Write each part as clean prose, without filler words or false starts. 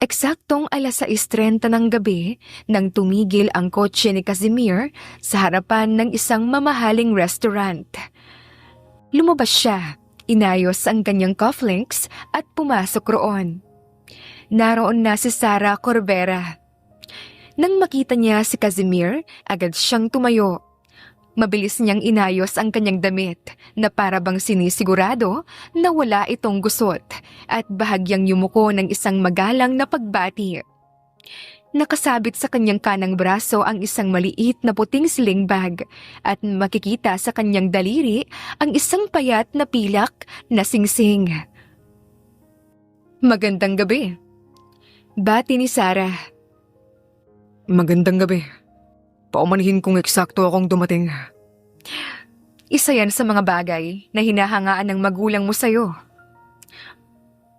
Eksaktong 6:30 ng gabi nang tumigil ang kotse ni Casimir sa harapan ng isang mamahaling restaurant. Lumabas siya, inayos ang kanyang cufflinks at pumasok roon. Naroon na si Sarah Corbera. Nang makita niya si Casimir, agad siyang tumayo. Mabilis niyang inayos ang kanyang damit na para bang sinisigurado na wala itong gusot at bahagyang yumuko ng isang magalang na pagbati. Nakasabit sa kanyang kanang braso ang isang maliit na puting sling bag at makikita sa kanyang daliri ang isang payat na pilak na singsing. Magandang gabi. Bati ni Sarah. Magandang gabi. Paumanhin kung eksakto akong dumating. Isa yan sa mga bagay na hinahangaan ng magulang mo sa'yo.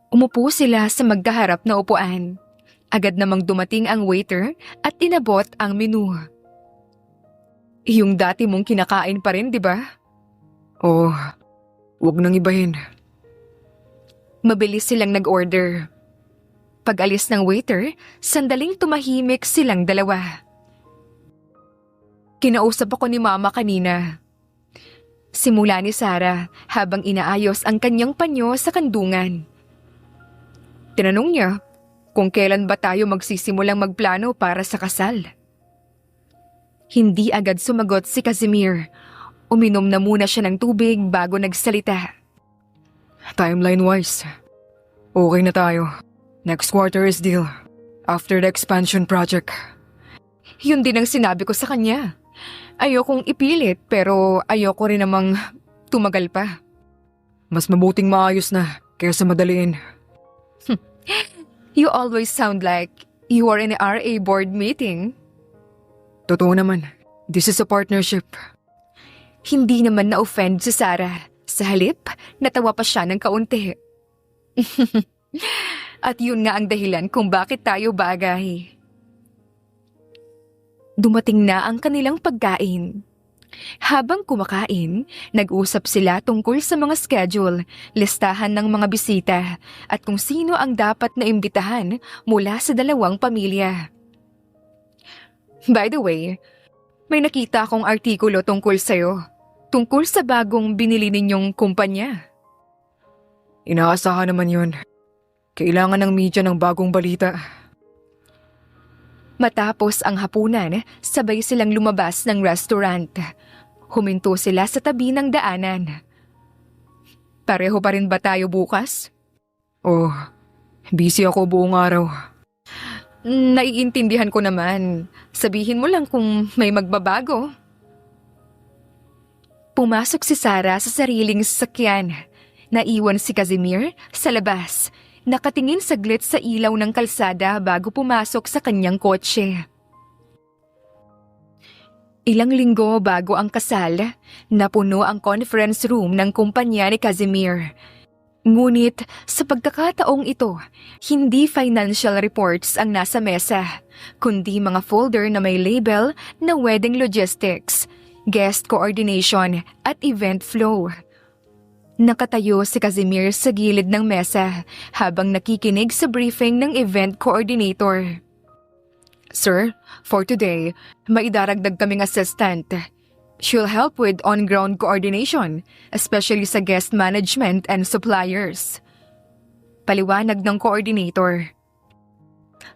Umupo sila sa magkaharap na upuan. Agad namang dumating ang waiter at inabot ang menu. Yung dati mong kinakain pa rin, di ba? Oh, wag nang ibahin. Mabilis silang nag-order. Pag-alis ng waiter, sandaling tumahimik silang dalawa. Kinausap ako ni Mama kanina. Simula ni Sarah habang inaayos ang kanyang panyo sa kandungan. Tinanong niya kung kailan ba tayo magsisimulang magplano para sa kasal. Hindi agad sumagot si Casimir. Uminom na muna siya ng tubig bago nagsalita. Timeline-wise, okay na tayo. Next quarter is deal. After the expansion project. Yun din ang sinabi ko sa kanya. Ayokong ipilit pero ayoko rin namang tumagal pa. Mas mabuting maayos na kaysa madaliin. You always sound like you are in a RA board meeting. Totoo naman, this is a partnership. Hindi naman na-offend si Sarah. Sa halip, natawa pa siya ng kaunti. At yun nga ang dahilan kung bakit tayo bagay. Dumating na ang kanilang pagkain. Habang kumakain, nag-usap sila tungkol sa mga schedule, listahan ng mga bisita, at kung sino ang dapat na imbitahan mula sa dalawang pamilya. By the way, may nakita akong artikulo tungkol sa'yo, tungkol sa bagong binili ninyong kumpanya. Inaasahan naman yun. Kailangan ng media ng bagong balita. Matapos ang hapunan, sabay silang lumabas ng restaurant. Huminto sila sa tabi ng daanan. Pareho pa rin ba tayo bukas? Oh, busy ako buong araw. Naiintindihan ko naman. Sabihin mo lang kung may magbabago. Pumasok si Sarah sa sariling sasakyan. Naiwan si Casimir sa labas. Nakatingin saglit sa ilaw ng kalsada bago pumasok sa kanyang kotse. Ilang linggo bago ang kasal, napuno ang conference room ng kumpanya ni Casimir. Ngunit sa pagkakataong ito, hindi financial reports ang nasa mesa, kundi mga folder na may label na wedding logistics, guest coordination at event flow. Nakatayo si Casimir sa gilid ng mesa habang nakikinig sa briefing ng event coordinator. Sir, for today, may idaragdag kaming assistant. She'll help with on-ground coordination, especially sa guest management and suppliers. Paliwanag ng coordinator.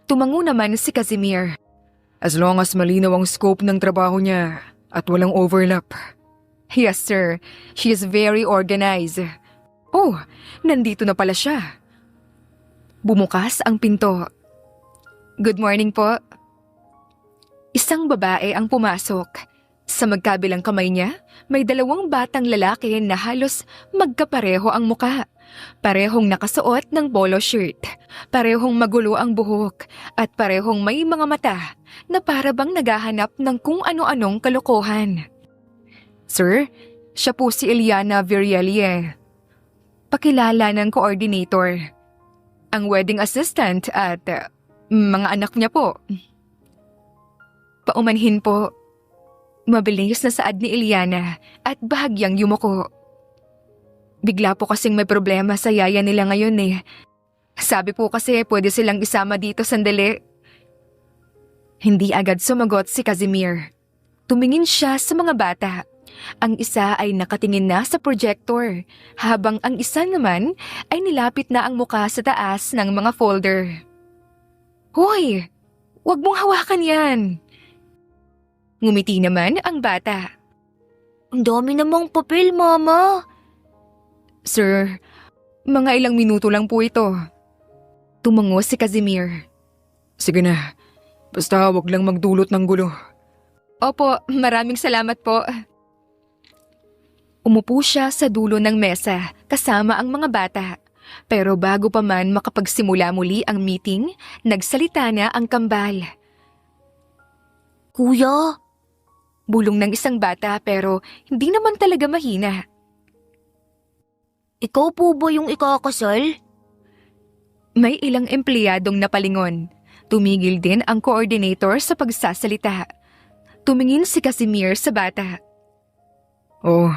Tumango naman si Casimir. As long as malinaw ang scope ng trabaho niya at walang overlap. Yes, sir. She is very organized. Oh, nandito na pala siya. Bumukas ang pinto. Good morning po. Isang babae ang pumasok. Sa magkabilang kamay niya, may dalawang batang lalaki na halos magkapareho ang muka. Parehong nakasuot ng polo shirt. Parehong magulo ang buhok. At parehong may mga mata na para bang naghahanap ng kung ano-anong kalokohan. Sir, siya po si Eliana Virialie. Pakilala ng coordinator. Ang wedding assistant at mga anak niya po. Paumanhin po. Mabilis na saad ni Eliana at bahagyang yumuko. Bigla po kasing may problema sa yaya nila ngayon eh. Sabi po kasi pwede silang isama dito sandali. Hindi agad sumagot si Casimir. Tumingin siya sa mga bata. Ang isa ay nakatingin na sa projector, habang ang isa naman ay nilapit na ang muka sa taas ng mga folder. Hoy! Huwag mong hawakan yan! Ngumiti naman ang bata. Ang dami namang papel, Mama. Sir, mga ilang minuto lang po ito. Tumango si Casimir. Sige na, basta wag lang magdulot ng gulo. Opo, maraming salamat po. Umupo siya sa dulo ng mesa kasama ang mga bata. Pero bago pa man makapagsimula muli ang meeting, nagsalita na ang kambal. Kuya, Bulong ng isang bata pero hindi naman talaga mahina. ikaw po ba yung ikakasal? May ilang empleyadong napalingon. Tumigil din ang coordinator sa pagsasalita. Tumingin si Casimir sa bata. Oh,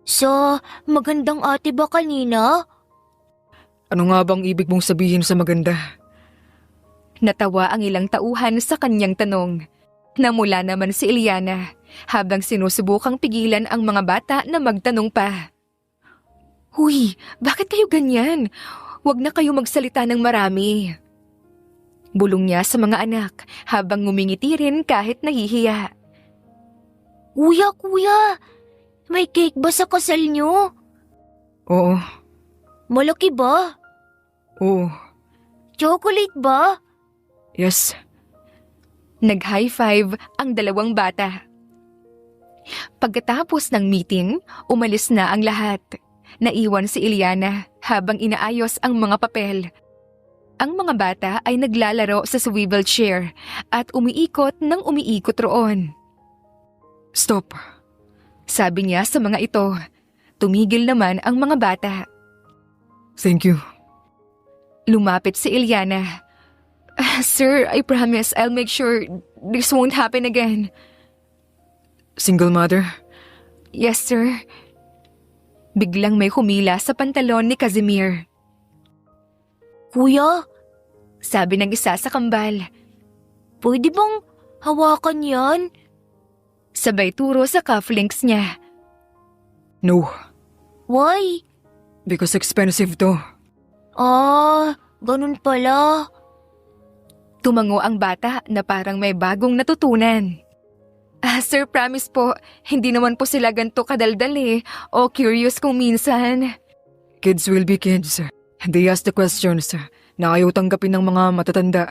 Sa magandang ate ba kanina? ano nga bang ibig mong sabihin sa maganda? Natawa ang ilang tauhan sa kanyang tanong. Namula naman si Eliana habang sinusubukang pigilan ang mga bata na magtanong pa. Huy, bakit kayo ganyan? Huwag na kayo magsalita ng marami. Bulong niya sa mga anak habang ngumingiti rin kahit nahihiya. Kuya, may cake ba sa kasal nyo? Oo, Malaki ba? oo, Chocolate ba? yes. Nag-high five ang dalawang bata. Pagkatapos ng meeting, umalis na ang lahat. Naiwan si Eliana habang inaayos ang mga papel. Ang mga bata ay naglalaro sa swivel chair at umiikot ng umiikot roon. Stop. Sabi niya sa mga ito. Tumigil naman ang mga bata. Thank you. Lumapit si Eliana. Sir, I promise I'll make sure this won't happen again. Single mother? Yes, sir. Biglang may humila sa pantalon ni Casimir. Kuya, Sabi ng isa sa kambal. pwede bang hawakan yan? Sabay turo sa cufflinks niya. No, Why? because expensive to. Ganun pala. Tumango ang bata na parang may bagong natutunan. Sir, promise po, hindi naman po sila ganito kadaldal o curious kung minsan. Kids will be kids. They ask the questions na ayaw tanggapin ng mga matatanda.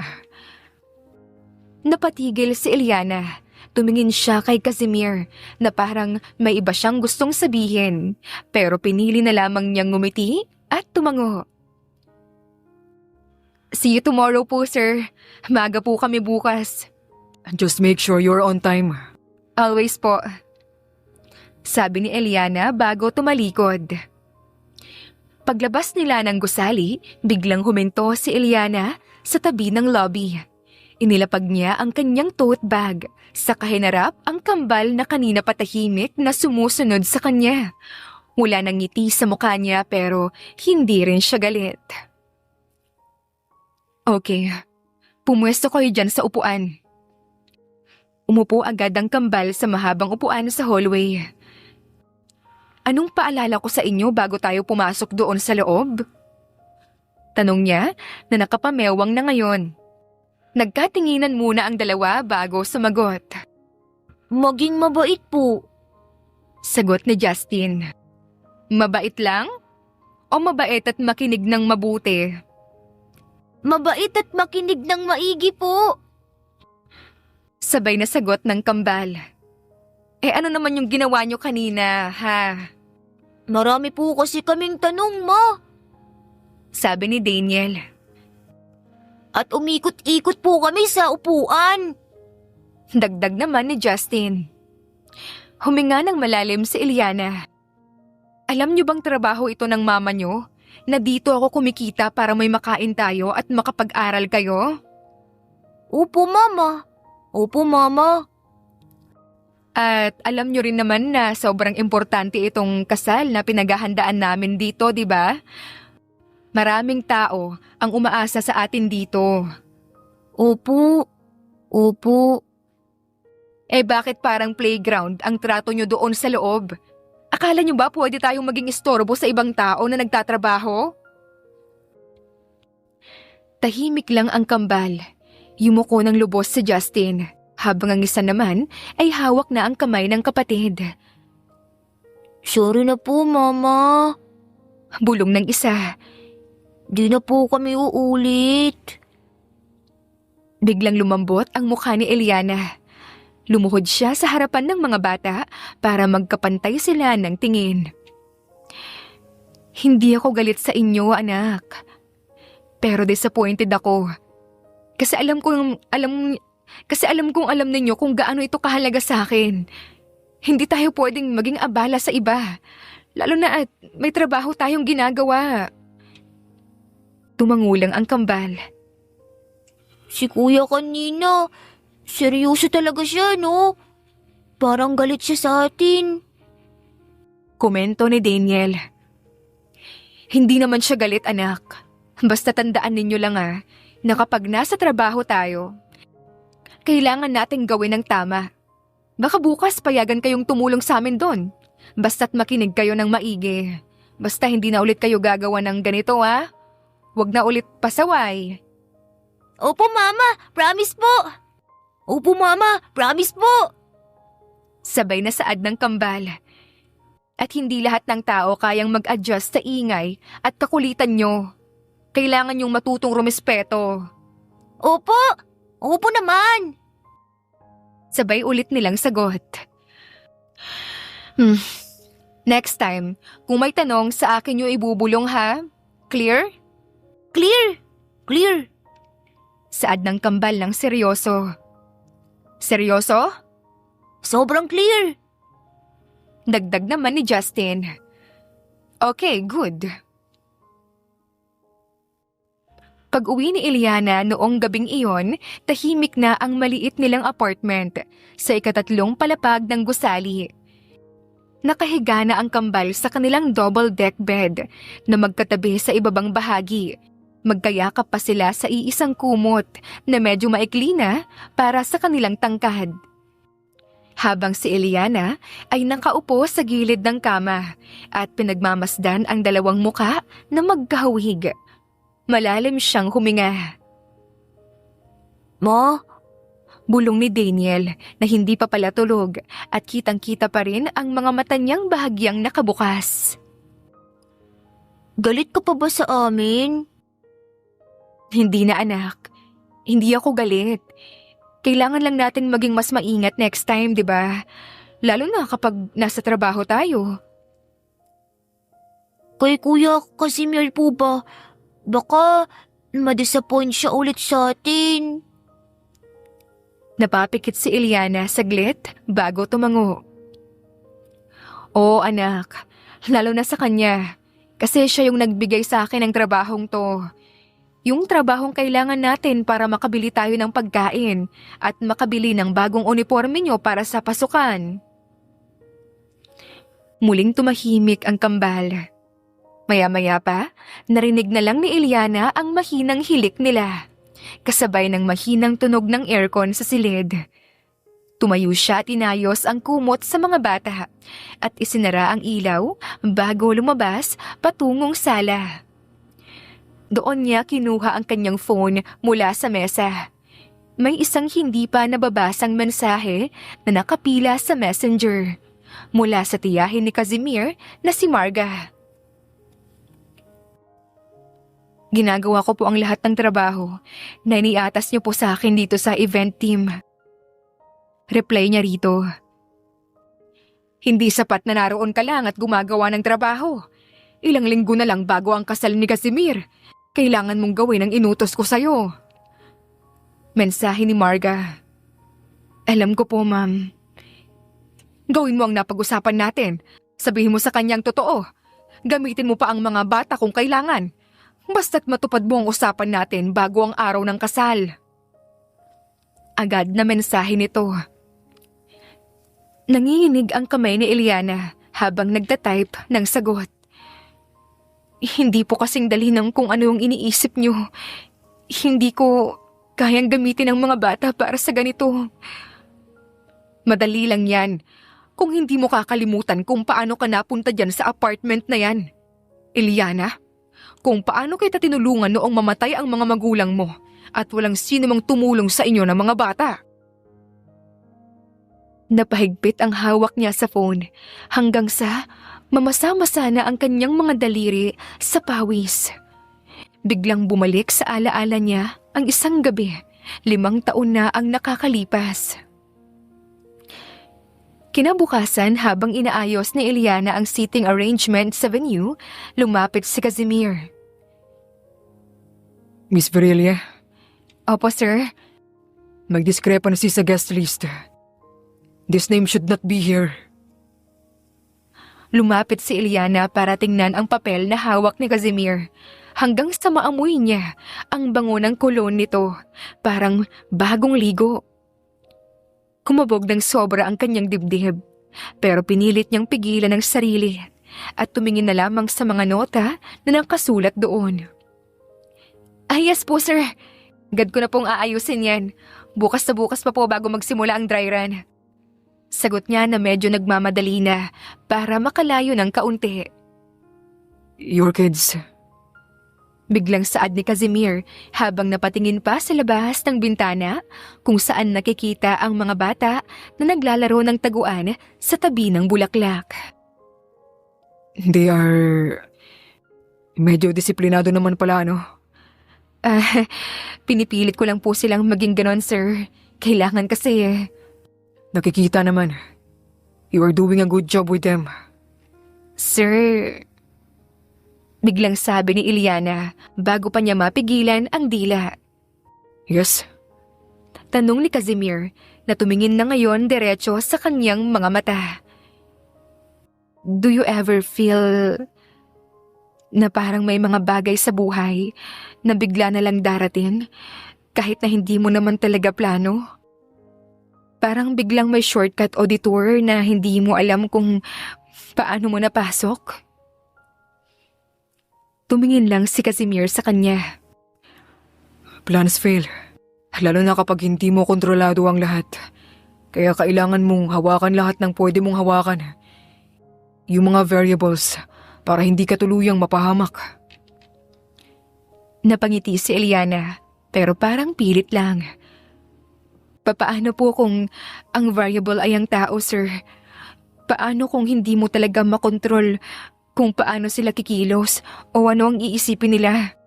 Napatigil si Eliana. Tumingin siya kay Casimir na parang may iba siyang gustong sabihin pero pinili na lamang niyang ngumiti at tumango. See you tomorrow po, sir. Maga po kami bukas. Just make sure you're on time. Always po. Sabi ni Eliana bago tumalikod. Paglabas nila ng gusali, biglang huminto si Eliana sa tabi ng lobby. Inilapag niya ang kanyang tote bag. Sa kahinarap ang kambal na kanina patahimik na sumusunod sa kanya. Wala nang ngiti sa mukha niya pero hindi rin siya galit. Okay, pumwesto kayo dyan sa upuan. Umupo agad ang kambal sa mahabang upuan sa hallway. Anong paalala ko sa inyo bago tayo pumasok doon sa loob? Tanong niya na nakapamewang na ngayon. Nagkatinginan muna ang dalawa bago sumagot. Maging mabait po. Sagot ni Justin. Mabait lang? O mabait at makinig ng mabuti? Mabait at makinig ng maigi po. Sabay na sagot ng kambal. Ano naman yung ginawa nyo kanina, ha? Marami po kasi kaming tanong, Ma. Sabi ni Daniel. At umikot-ikot po kami sa upuan. Dagdag naman ni Justin. Huminga ng malalim si Eliana. Alam niyo bang trabaho ito ng mama niyo? Na dito ako kumikita para may makain tayo at makapag-aral kayo? Opo, Mama. Opo, Mama. At alam niyo rin naman na sobrang importante itong kasal na pinaghahandaan namin dito, di ba? Maraming tao ang umaasa sa atin dito. Opo. Opo. Eh bakit parang playground ang trato nyo doon sa loob? Akala nyo ba pwede tayong maging istorbo sa ibang tao na nagtatrabaho? Tahimik lang ang kambal. Yumuko ng lubos si Justin, habang ang isa naman ay hawak na ang kamay ng kapatid. Sorry na po, Mama. Bulong ng isa. Di na po kami uulit. Biglang lumambot ang mukha ni Eliana. Lumuhod siya sa harapan ng mga bata para magkapantay sila ng tingin. Hindi ako galit sa inyo, anak. Pero disappointed ako. Kasi alam kong alam ninyo kung gaano ito kahalaga sa akin. Hindi tayo pwedeng maging abala sa iba. Lalo na at may trabaho tayong ginagawa. Tumangulang ang kambal. Si Kuya kanina, seryoso talaga siya, no? Parang galit siya sa atin. Komento ni Daniel. Hindi naman siya galit, anak. Basta tandaan ninyo lang na kapag nasa trabaho tayo, kailangan nating gawin ng tama. Baka bukas payagan kayong tumulong sa amin doon. Basta't makinig kayo ng maigi. Basta hindi na ulit kayo gagawa ng ganito, ha? Huwag na ulit pasaway. Opo, Mama. Promise po. Opo, Mama. Promise po. Sabay na saad ng kambal. At hindi lahat ng tao kayang mag-adjust sa ingay at kakulitan nyo. Kailangan yung matutong rumespeto. Opo. Opo naman. Sabay ulit nilang sagot. Next time, kung may tanong sa akin nyo ibubulong, ha? Clear? Clear. Clear. Saad ng kambal ng seryoso. Seryoso? Sobrang clear. Dagdag naman ni Justin. Okay, good. Pag-uwi ni Eliana noong gabing iyon, tahimik na ang maliit nilang apartment sa ikatatlong palapag ng gusali. Nakahiga na ang kambal sa kanilang double-deck bed na magkatabi sa ibabang bahagi. Magkayakap pa sila sa iisang kumot na medyo maikli na para sa kanilang tangkad. Habang si Eliana ay nakaupo sa gilid ng kama at pinagmamasdan ang dalawang muka na magkahawig. Malalim siyang huminga. Ma? Bulong ni Daniel na hindi pa pala tulog at kitang-kita pa rin ang mga mata niyang bahagyang nakabukas. Galit ka pa ba sa amin? Hindi na, anak. Hindi ako galit. Kailangan lang natin maging mas maingat next time, di ba? Lalo na kapag nasa trabaho tayo. Kay Kuya Casimir po ba? Baka ma-disappoint siya ulit sa atin. Napapikit si Eliana saglit bago tumango. Oo, anak. Lalo na sa kanya. Kasi siya yung nagbigay sa akin ng trabahong to. Yung trabahong kailangan natin para makabili tayo ng pagkain at makabili ng bagong uniforme nyo para sa pasukan. Muling tumahimik ang kambal. Maya-maya pa, narinig na lang ni Eliana ang mahinang hilik nila, kasabay ng mahinang tunog ng aircon sa silid. Tumayo siya at inayos ang kumot sa mga bata at isinara ang ilaw bago lumabas patungong sala. Doon niya kinuha ang kanyang phone mula sa mesa. May isang hindi pa nababasang mensahe na nakapila sa messenger mula sa tiyahin ni Casimir na si Marga. Ginagawa ko po ang lahat ng trabaho na iniatas niyo po sa akin dito sa event team. Reply niya rito. Hindi sapat na naroon ka lang at gumagawa ng trabaho. Ilang linggo na lang bago ang kasal ni Casimir. Kailangan mong gawin ang inutos ko sa'yo. Mensahe ni Marga. Alam ko po, ma'am. Gawin mo ang napag-usapan natin. Sabihin mo sa kanyang totoo. Gamitin mo pa ang mga bata kung kailangan. Basta't matupad mo ang usapan natin bago ang araw ng kasal. Agad na mensahe nito. Nanginginig ang kamay ni Eliana habang nagtatype ng sagot. Hindi po kasing dali ng kung ano yung iniisip niyo. Hindi ko kayang gamitin ang mga bata para sa ganito. Madali lang yan. Kung hindi mo kakalimutan kung paano ka napunta dyan sa apartment na yan. Eliana, kung paano kita tinulungan noong mamatay ang mga magulang mo at walang sino mang tumulong sa inyo ng mga bata. Napahigpit ang hawak niya sa phone hanggang sa mamasa-masa na ang kanyang mga daliri sa pawis. Biglang bumalik sa alaala niya ang isang gabi, 5 taon na ang nakakalipas. Kinabukasan habang inaayos ni Eliana ang seating arrangement sa venue, lumapit si Casimir. Miss Virelia, Opo, sir. may discrepancy sa guest list. This name should not be here. Lumapit si Eliana para tingnan ang papel na hawak ni Casimir. Hanggang sa maamoy niya ang bango ng kolon nito, parang bagong ligo. Kumabog ng sobra ang kanyang dibdib, pero pinilit niyang pigilan ang sarili at tumingin na lamang sa mga nota na nakasulat doon. Yes po, sir. Agad ko na pong aayusin yan. Bukas na bukas pa po bago magsimula ang dry run. Sagot niya na medyo nagmamadali na para makalayo ng kaunti. Your kids. Biglang saad ni Casimir habang napatingin pa sa labas ng bintana kung saan nakikita ang mga bata na naglalaro ng taguan sa tabi ng bulaklak. They are... medyo disiplinado naman pala, no? Pinipilit ko lang po silang maging ganon, sir. Kailangan kasi Nakikita naman. You are doing a good job with them. Sir... Biglang sabi ni Eliana bago pa niya mapigilan ang dila. Yes? Tanong ni Casimir na tumingin na ngayon diretso sa kanyang mga mata. Do you ever feel na parang may mga bagay sa buhay na bigla na lang darating kahit na hindi mo naman talaga plano? Parang biglang may shortcut o detour na hindi mo alam kung paano mo napasok? Tumingin lang si Casimir sa kanya. Plans fail. Lalo na kapag hindi mo kontrolado ang lahat. Kaya kailangan mong hawakan lahat ng pwede mong hawakan. Yung mga variables para hindi ka tuluyang mapahamak. Napangiti si Eliana pero parang pilit lang. Papaano po kung ang variable ay ang tao, sir? Paano kung hindi mo talaga makontrol kung paano sila kikilos o ano ang iisipin nila?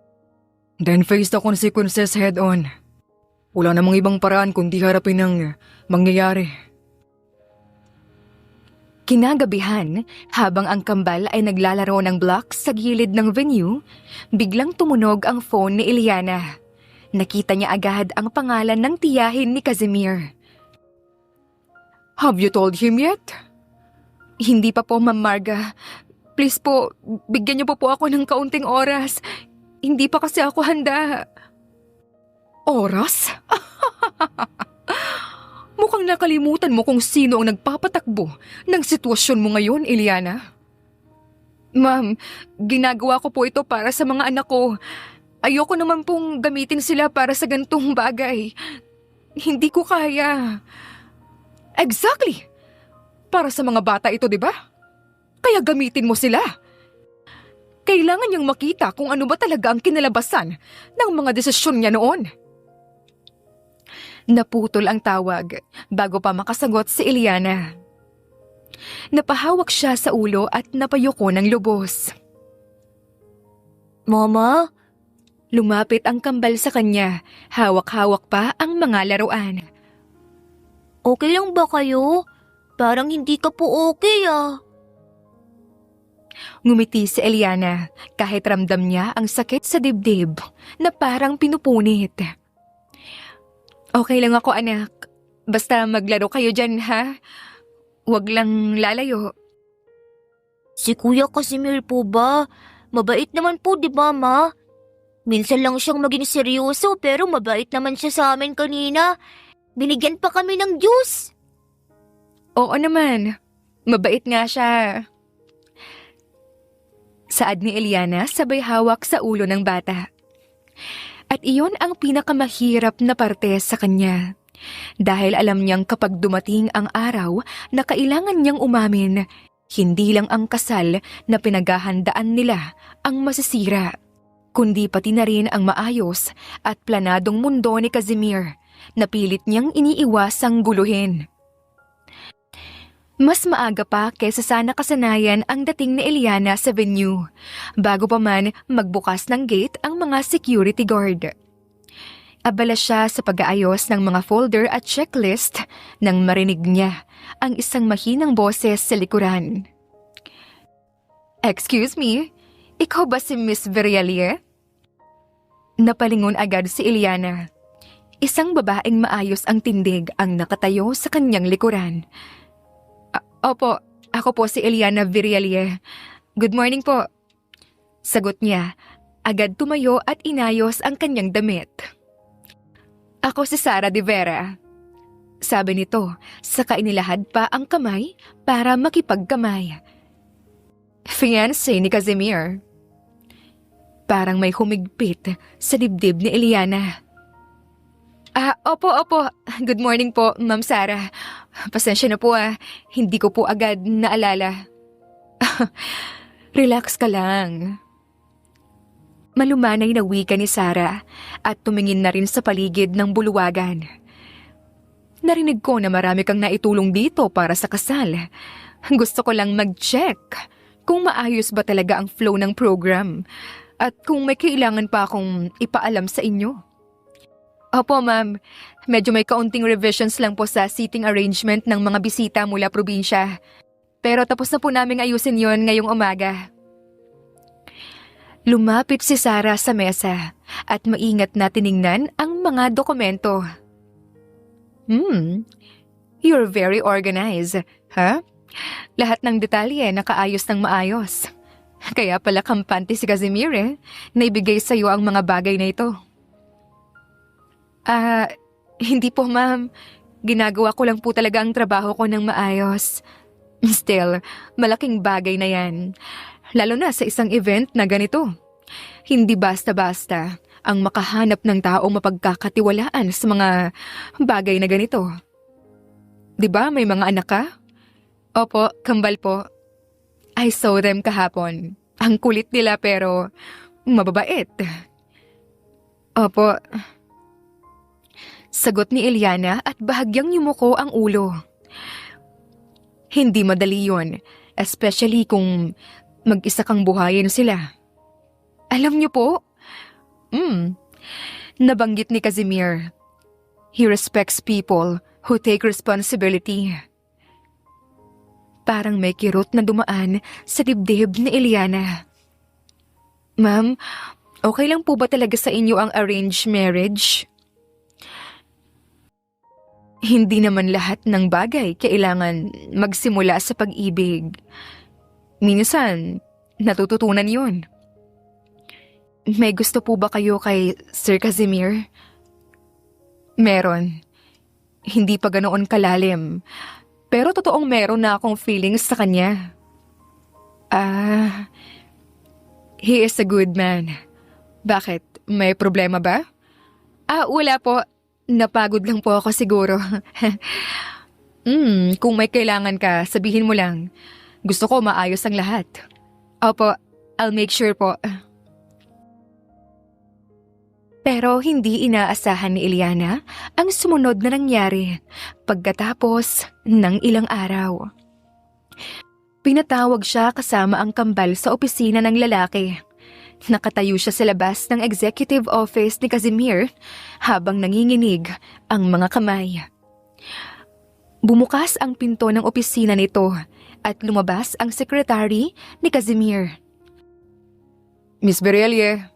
Then face the consequences head on. Wala namang ibang paraan kundi harapin ang mangyayari. Kinagabihan, habang ang kambal ay naglalaro ng blocks sa gilid ng venue, biglang tumunog ang phone ni Eliana. Nakita niya agad ang pangalan ng tiyahin ni Casimir. Have you told him yet? Hindi pa po, Ma'am Marga. Please po, bigyan niyo po ako ng kaunting oras. Hindi pa kasi ako handa. Oras? Mukhang nakalimutan mo kung sino ang nagpapatakbo ng sitwasyon mo ngayon, Eliana. Ma'am, ginagawa ko po ito para sa mga anak ko. Ayoko naman pong gamitin sila para sa gantong bagay. Hindi ko kaya. Exactly! Para sa mga bata ito, di ba? Kaya gamitin mo sila. Kailangan niyang makita kung ano ba talaga ang kinalabasan ng mga desisyon niya noon. Naputol ang tawag bago pa makasagot si Eliana. Napahawak siya sa ulo at napayuko ng lubos. Mama? Lumapit ang kambal sa kanya, hawak-hawak pa ang mga laruan. Okay lang ba kayo? Parang hindi ka po okay Ngumiti si Eliana kahit ramdam niya ang sakit sa dibdib na parang pinupunit. Okay lang ako, anak. Basta maglaro kayo dyan, ha? Huwag lang lalayo. Si Kuya Casimir po ba? Mabait naman po, di ba, Ma? Minsan lang siyang maging seryoso pero mabait naman siya sa amin kanina. Binigyan pa kami ng juice. Oo naman. Mabait nga siya. Saad ni Eliana sabay hawak sa ulo ng bata. At iyon ang pinakamahirap na parte sa kanya. Dahil alam niyang kapag dumating ang araw na kailangan niyang umamin, hindi lang ang kasal na pinaghahandaan nila ang masisira, kundi pati na rin ang maayos at planadong mundo ni Casimir na pilit niyang iniiwasang guluhin. Mas maaga pa kaysa sa nakasanayan ang dating ni Eliana sa venue, bago pa man magbukas ng gate ang mga security guard. Abala siya sa pag-aayos ng mga folder at checklist nang marinig niya ang isang mahinang boses sa likuran. "Excuse me, ikaw ba si Miss Verialier?" Napalingon agad si Eliana. Isang babaeng maayos ang tindig ang nakatayo sa kanyang likuran. "Opo, ako po si Eliana Verialier. Good morning po." Sagot niya, agad tumayo at inayos ang kanyang damit. "Ako si Sara de Vera." Sabi nito, saka inilahad pa ang kamay para makipagkamay. "Fiancé ni Casimir." Parang may humigpit sa dibdib ni Eliana. Opo. Good morning po, Ma'am Sara. Pasensya na po hindi ko po agad naalala." "Relax ka lang." Malumanay na wika ni Sara at tumingin na rin sa paligid ng buluwagan. "Narinig ko na marami kang naitulong dito para sa kasal. Gusto ko lang mag-check kung maayos ba talaga ang flow ng program at kung may kailangan pa akong ipaalam sa inyo." "Opo, ma'am. Medyo may kaunting revisions lang po sa seating arrangement ng mga bisita mula probinsya. Pero tapos na po naming ayusin yon ngayong umaga." Lumapit si Sara sa mesa at maingat na tiningnan ang mga dokumento. You're very organized, ha? Lahat ng detalye nakaayos ng maayos. Kaya pala kampante si Casimir na ibigay sa'yo ang mga bagay na ito." Hindi po, ma'am. Ginagawa ko lang po talaga ang trabaho ko ng maayos. Still, malaking bagay na yan. Lalo na sa isang event na ganito. Hindi basta-basta ang makahanap ng taong mapagkakatiwalaan sa mga bagay na ganito. Di ba may mga anak ka? Opo, kambal po. I saw them kahapon. Ang kulit nila pero mababait. Opo. Sagot ni Eliana at bahagyang yumuko ang ulo. Hindi madali yon, especially kung mag-isa kang buhayin sila. Alam niyo po? Nabanggit ni Casimir. He respects people who take responsibility. Parang may kirot na dumaan sa dibdib ni Eliana. "Ma'am, okay lang po ba talaga sa inyo ang arranged marriage?" Hindi naman lahat ng bagay kailangan magsimula sa pag-ibig. Minsan, natututunan yun. May gusto po ba kayo kay Sir Casimir? Meron. Hindi pa ganoon kalalim. Pero totoong meron na akong feelings sa kanya. He is a good man. Bakit? May problema ba? Wala po. Napagod lang po ako siguro. Kung may kailangan ka, sabihin mo lang. Gusto ko maayos ang lahat. Opo, I'll make sure po. Pero hindi inaasahan ni Eliana ang sumunod na nangyari pagkatapos ng ilang araw. Pinatawag siya kasama ang kambal sa opisina ng lalaki. Nakatayo siya sa labas ng executive office ni Casimir habang nanginginig ang mga kamay. Bumukas ang pinto ng opisina nito at lumabas ang secretary ni Casimir. "Miss Verialier,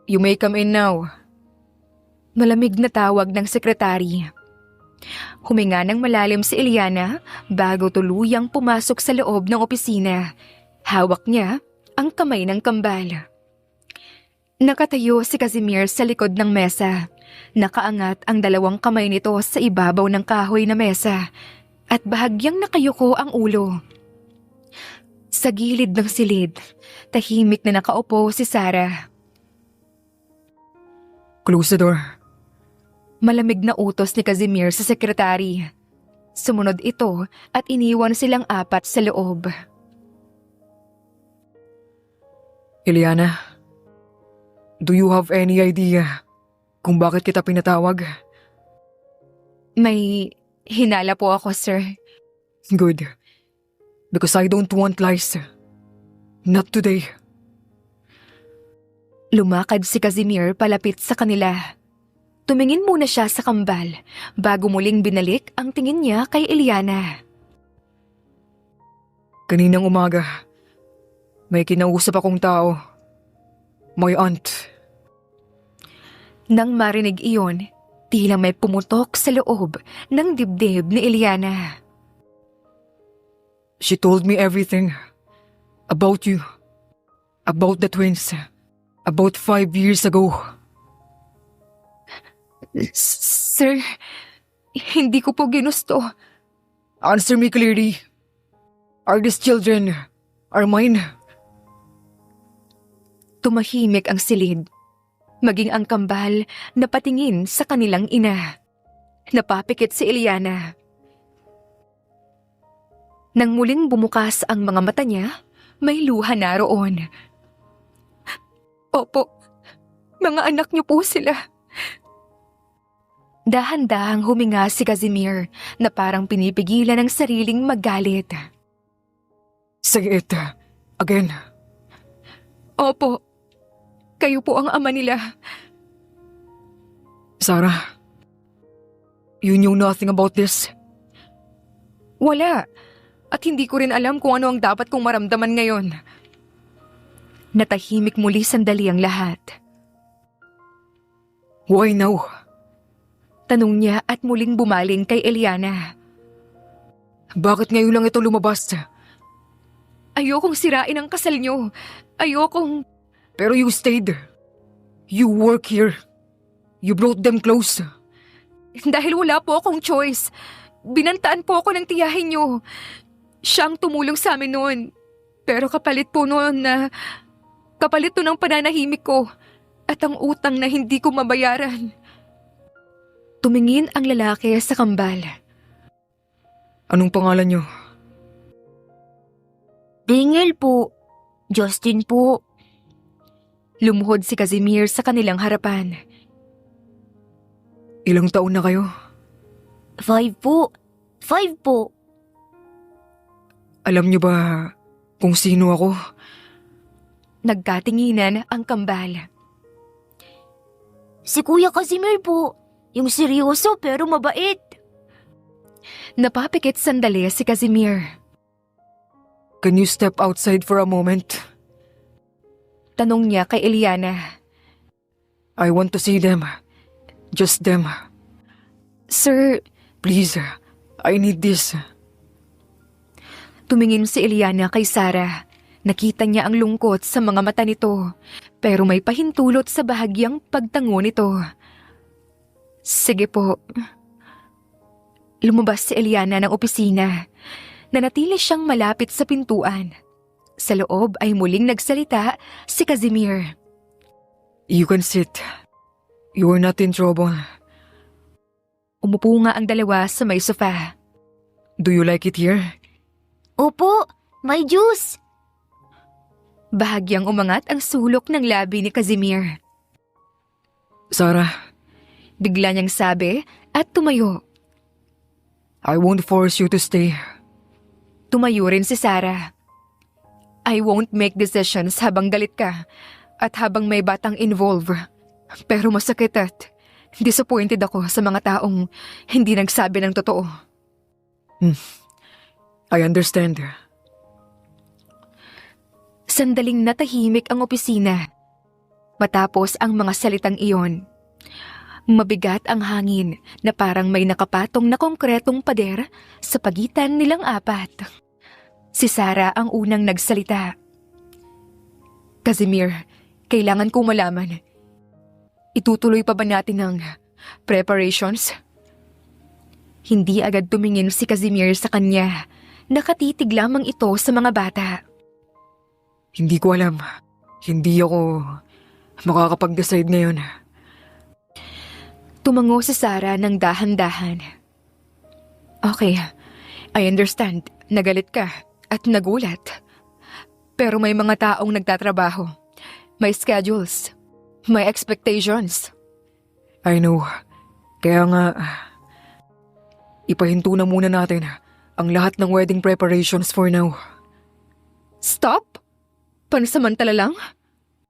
you may come in now." Malamig na tawag ng sekretary. Huminga ng malalim si Eliana bago tuluyang pumasok sa loob ng opisina. Hawak niya ang kamay ng kambal. Nakatayo si Casimir sa likod ng mesa. Nakaangat ang dalawang kamay nito sa ibabaw ng kahoy na mesa at bahagyang nakayuko ang ulo. Sa gilid ng silid, tahimik na nakaupo si Sarah. Close the door. Malamig na utos ni Casimir sa sekretary. Sumunod ito at iniwan silang apat sa loob. Eliana, do you have any idea kung bakit kita pinatawag? May hinala po ako, sir. Good. Because I don't want lies. Not today. Lumakad si Casimir palapit sa kanila. Tumingin muna siya sa kambal bago muling binalik ang tingin niya kay Eliana. Kaninang umaga, may kinausap akong tao. My aunt. Nang marinig iyon, tila may pumutok sa loob ng dibdib ni Eliana. She told me everything. About you. About the twins. About 5 years ago. Sir, hindi ko po ginusto. Answer me clearly. Are these children are mine? Tumahimik ang silid. Maging ang kambal na patingin sa kanilang ina. Napapikit si Eliana. Nang muling bumukas ang mga mata niya, may luha na roon. Opo, mga anak niyo po sila. Dahan-dahang huminga si Casimir na parang pinipigilan ang sariling magalit. Say it. Again. Opo, kayo po ang ama nila. Sarah, you knew nothing about this? Wala. At hindi ko rin alam kung ano ang dapat kong maramdaman ngayon. Natahimik muli sandali ang lahat. Why now? Tanong niya at muling bumaling kay Eliana. Bakit ngayon lang ito lumabas? Ayokong sirain ang kasal niyo. Ayokong... Pero you stayed. You work here. You brought them close. Dahil wala po akong choice. Binantaan po ako ng tiyahin niyo. Siyang tumulong sa amin noon. Pero kapalit po noon kapalit to ng pananahimik ko at ang utang na hindi ko mabayaran. Tumingin ang lalaki sa kambal. Anong pangalan niyo? Daniel po. Justin po. Lumuhod si Casimir sa kanilang harapan. Ilang taon na kayo? 5 po. 5 po. Alam niyo ba kung sino ako? Nagkatinginan ang kambal. Si Kuya Casimir po. Yung seryoso pero mabait. Napapikit sandali si Casimir. Can you step outside for a moment? Tanong niya kay Eliana. I want to see them. Just them. Sir, Please, I need this. tumingin si Eliana kay Sarah. Nakita niya ang lungkot sa mga mata nito, pero may pahintulot sa bahagyang pagtango nito. Sige po. Lumabas si Eliana ng opisina. Nanatili siyang malapit sa pintuan. Sa loob ay muling nagsalita si Casimir. You can sit. You are not in trouble. Umupo nga ang dalawa sa may sofa. Do you like it here? Opo, may juice. Bahagyang umangat ang sulok ng labi ni Casimir. Sarah, Bigla niyang sabi at tumayo. I won't force you to stay. Tumayo rin si Sarah. I won't make decisions habang galit ka at habang may batang involved. Pero masakit at disappointed ako sa mga taong hindi nagsabi ng totoo. I understand. Sandaling natahimik ang opisina. Matapos ang mga salitang iyon, mabigat ang hangin na parang may nakapatong na konkretong pader sa pagitan nilang apat. Si Sarah ang unang nagsalita. Casimir, kailangan kong malaman. Itutuloy pa ba natin ang preparations? Hindi agad tumingin si Casimir sa kanya. Nakatitig lamang ito sa mga bata. Hindi ko alam. Hindi ako makakapag-decide ngayon. Tumango si Sarah ng dahan-dahan. Okay, I understand. Nagalit ka at nagulat. Pero may mga taong nagtatrabaho. May schedules. May expectations. I know. Kaya nga, ipahinto na muna natin ang lahat ng wedding preparations for now. Stop? Pansamantala lang?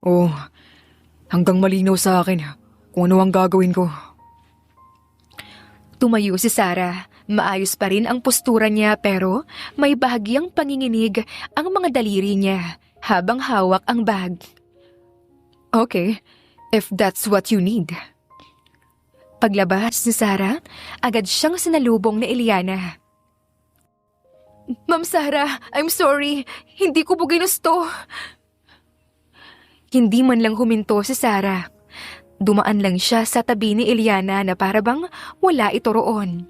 Oo, hanggang malinaw sa akin kung ano ang gagawin ko. Tumayo si Sarah. Maayos pa rin ang postura niya pero may bahagyang panginginig ang mga daliri niya habang hawak ang bag. Okay, if that's what you need. Paglabas ni Sarah, agad siyang sinalubong ni Eliana. Ma'am Sarah, I'm sorry. Hindi ko po ginusto. Hindi man lang huminto si Sarah. Dumaan lang siya sa tabi ni Eliana na parabang wala ito roon.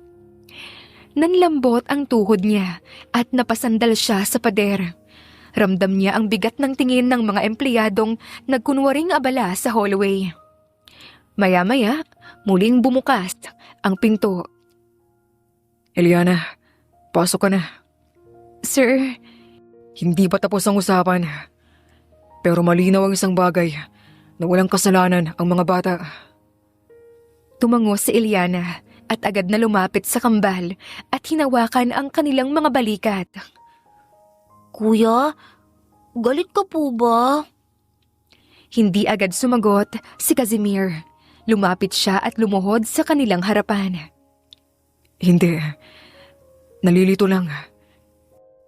Nanlambot ang tuhod niya at napasandal siya sa pader. Ramdam niya ang bigat ng tingin ng mga empleyadong nagkunwaring abala sa hallway. Maya-maya, muling bumukas ang pinto. Eliana, pasok ka na. Sir, Hindi pa tapos ang usapan. Pero malinaw ang isang bagay na walang kasalanan ang mga bata. tumango si Eliana at agad na lumapit sa kambal at hinawakan ang kanilang mga balikat. Kuya, galit ka po ba? Hindi agad sumagot si Casimir. Lumapit siya at lumuhod sa kanilang harapan. Hindi. Nalilito lang.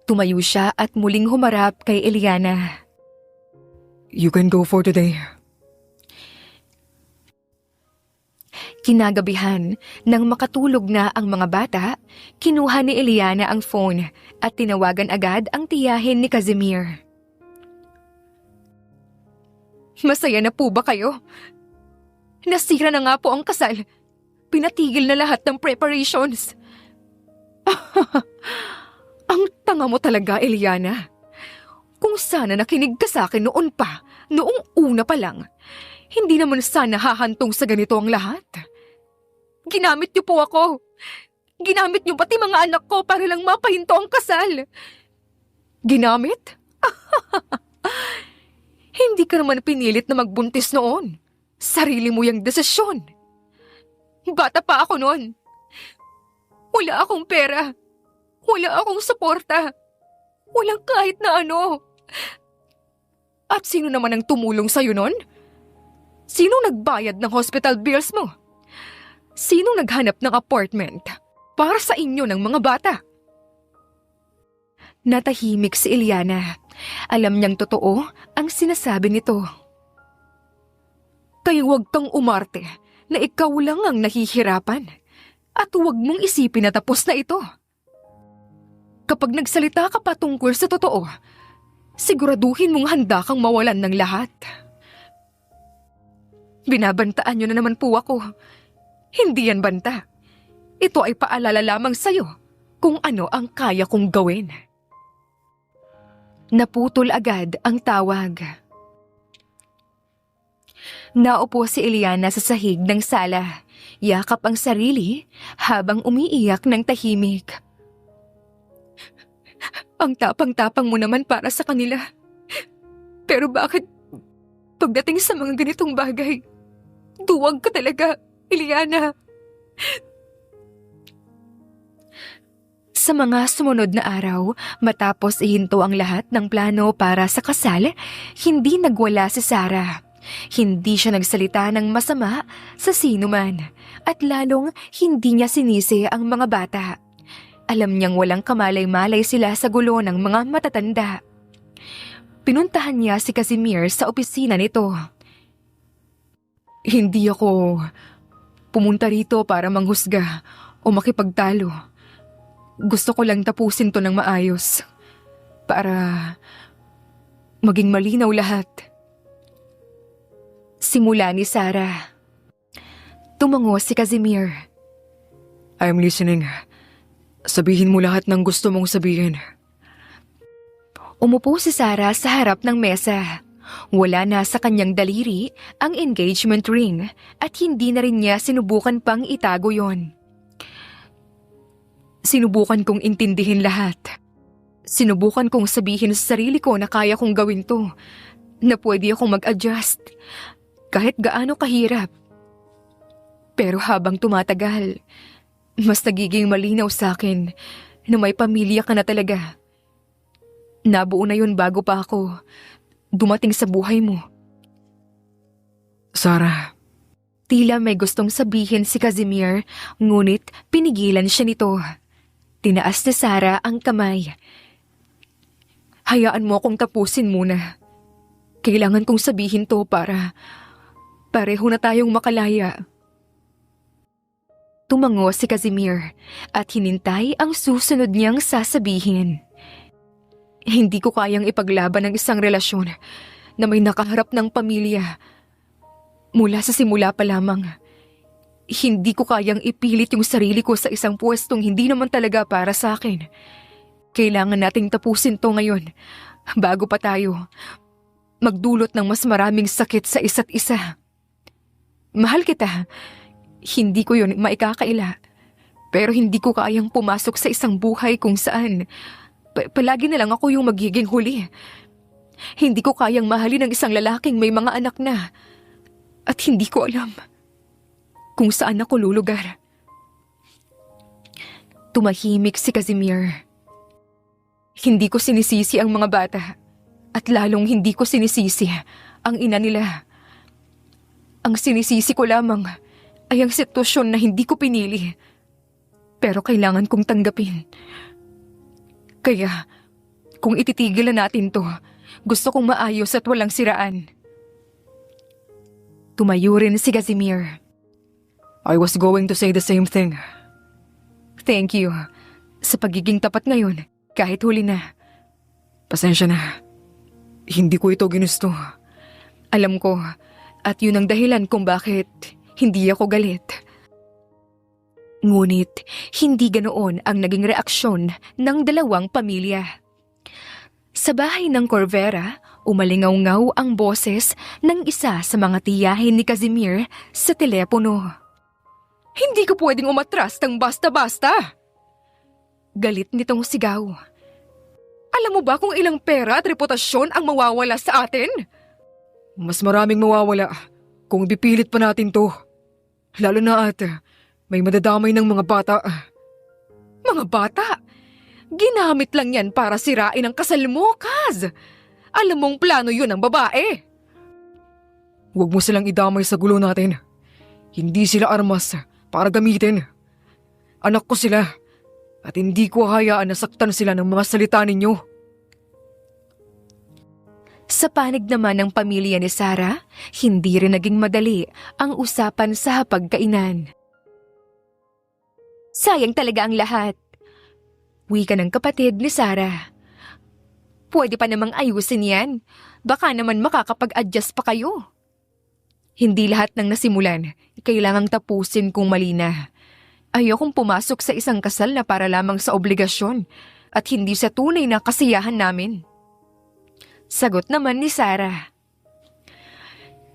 Tumayo siya at muling humarap kay Eliana. You can go for today. Kinagabihan, nang makatulog na ang mga bata, kinuha ni Eliana ang phone at tinawagan agad ang tiyahin ni Casimir. Masaya na po ba kayo? Nasira na nga po ang kasal. Pinatigil na lahat ng preparations. Ang tanga mo talaga, Eliana. Kung sana nakinig ka sa akin noon pa, noong una pa lang, hindi naman sana hahantong sa ganito ang lahat. Ginamit niyo po ako. Ginamit niyo pati mga anak ko para lang mapahinto ang kasal. Ginamit? Hindi ka naman pinilit na magbuntis noon. Sarili mo yung desisyon. Bata pa ako noon. Wala akong pera. Wala akong suporta. Walang kahit na ano. At sino naman ang tumulong sa'yo noon? Sino nagbayad ng hospital bills mo? Sino naghanap ng apartment para sa inyo ng mga bata? Natahimik si Eliana. Alam niyang totoo ang sinasabi nito. Kaya huwag kang umarte na ikaw lang ang nahihirapan at huwag mong isipin na tapos na ito. Kapag nagsalita ka pa tungkol sa totoo, siguraduhin mong handa kang mawalan ng lahat. Binabantaan niyo na naman po ako. Hindi yan banta. Ito ay paalala lamang sa'yo kung ano ang kaya kong gawin. Naputol agad ang tawag. Naupo si Eliana sa sahig ng sala. Yakap ang sarili habang umiiyak ng tahimik. Ang tapang-tapang mo naman para sa kanila. Pero bakit pagdating sa mga ganitong bagay, duwag ka talaga, Eliana? Sa mga sumunod na araw, matapos ihinto ang lahat ng plano para sa kasal, hindi nagwala si Sarah. Hindi siya nagsalita ng masama sa sino man at lalong hindi niya sinisi ang mga bata. Alam niyang walang kamalay-malay sila sa gulo ng mga matatanda. Pinuntahan niya si Casimir sa opisina nito. Hindi ako pumunta rito para manghusga o makipagtalo. Gusto ko lang tapusin to ng maayos para maging malinaw lahat. Simula ni Sarah. Tumango si Casimir. I'm listening. Sabihin mo lahat ng gusto mong sabihin. Umupo si Sarah sa harap ng mesa. Wala na sa kanyang daliri ang engagement ring at hindi na rin niya sinubukan pang itago yon. Sinubukan kong intindihin lahat. Sinubukan kong sabihin sa sarili ko na kaya kong gawin to, na pwede akong mag-adjust, kahit gaano kahirap. Pero habang tumatagal, mas nagiging malinaw sa akin na may pamilya ka na talaga. Nabuo na yun bago pa ako dumating sa buhay mo. Sarah, Tila may gustong sabihin si Casimir, ngunit pinigilan siya nito. Tinaas ni Sarah ang kamay. Hayaan mo akong tapusin muna. Kailangan kong sabihin to para pareho na tayong makalaya. Tumango si Casimir at hinintay ang susunod niyang sasabihin. Hindi ko kayang ipaglaban ang isang relasyon na may nakaharap ng pamilya. Mula sa simula pa lamang, hindi ko kayang ipilit yung sarili ko sa isang pwestong hindi naman talaga para sa akin. Kailangan nating tapusin to ngayon bago pa tayo magdulot ng mas maraming sakit sa isa't isa. Mahal kita, hindi ko yun maikakaila. Pero hindi ko kayang pumasok sa isang buhay kung saan palagi na lang ako yung magiging huli. Hindi ko kayang mahalin ang isang lalaking may mga anak na. At hindi ko alam kung saan ako lulugar. Tumahimik si Casimir. Hindi ko sinisisi ang mga bata. At lalong hindi ko sinisisi ang ina nila. Ang sinisisi ko lamang ay ang sitwasyon na hindi ko pinili. Pero kailangan kong tanggapin. Kaya, kung ititigil na natin to, gusto kong maayos at walang siraan. Tumayo rin si Casimir. I was going to say the same thing. Thank you. Sa pagiging tapat ngayon, kahit huli na. Pasensya na. Hindi ko ito ginusto. Alam ko, at yun ang dahilan kung bakit hindi ako galit. Ngunit, hindi ganoon ang naging reaksyon ng dalawang pamilya. Sa bahay ng Corvera, umalingaw-ngaw ang boses ng isa sa mga tiyahin ni Casimir sa telepono. Hindi ko pwedeng umatras ng basta-basta! Galit nitong sigaw. Alam mo ba kung ilang pera at reputasyon ang mawawala sa atin? Mas maraming mawawala kung bipilit pa natin to. Lalo na at may madadamay ng mga bata. Mga bata? Ginamit lang yan para sirain ang kasal mo, Kaz. Alam mong plano yun ng babae. Huwag mo silang idamay sa gulo natin. Hindi sila armas para gamitin. Anak ko sila at hindi ko hayaan na saktan sila ng mga salita ninyo. Sa panig naman ng pamilya ni Sarah, hindi rin naging madali ang usapan sa hapagkainan. Sayang talaga ang lahat. Wika ng kapatid ni Sarah. Pwede pa namang ayusin yan. Baka naman makakapag-adjust pa kayo. Hindi lahat ng nasimulan, kailangang tapusin kung mali na. Ayokong pumasok sa isang kasal na para lamang sa obligasyon at hindi sa tunay na kasiyahan namin. Sagot naman ni Sarah.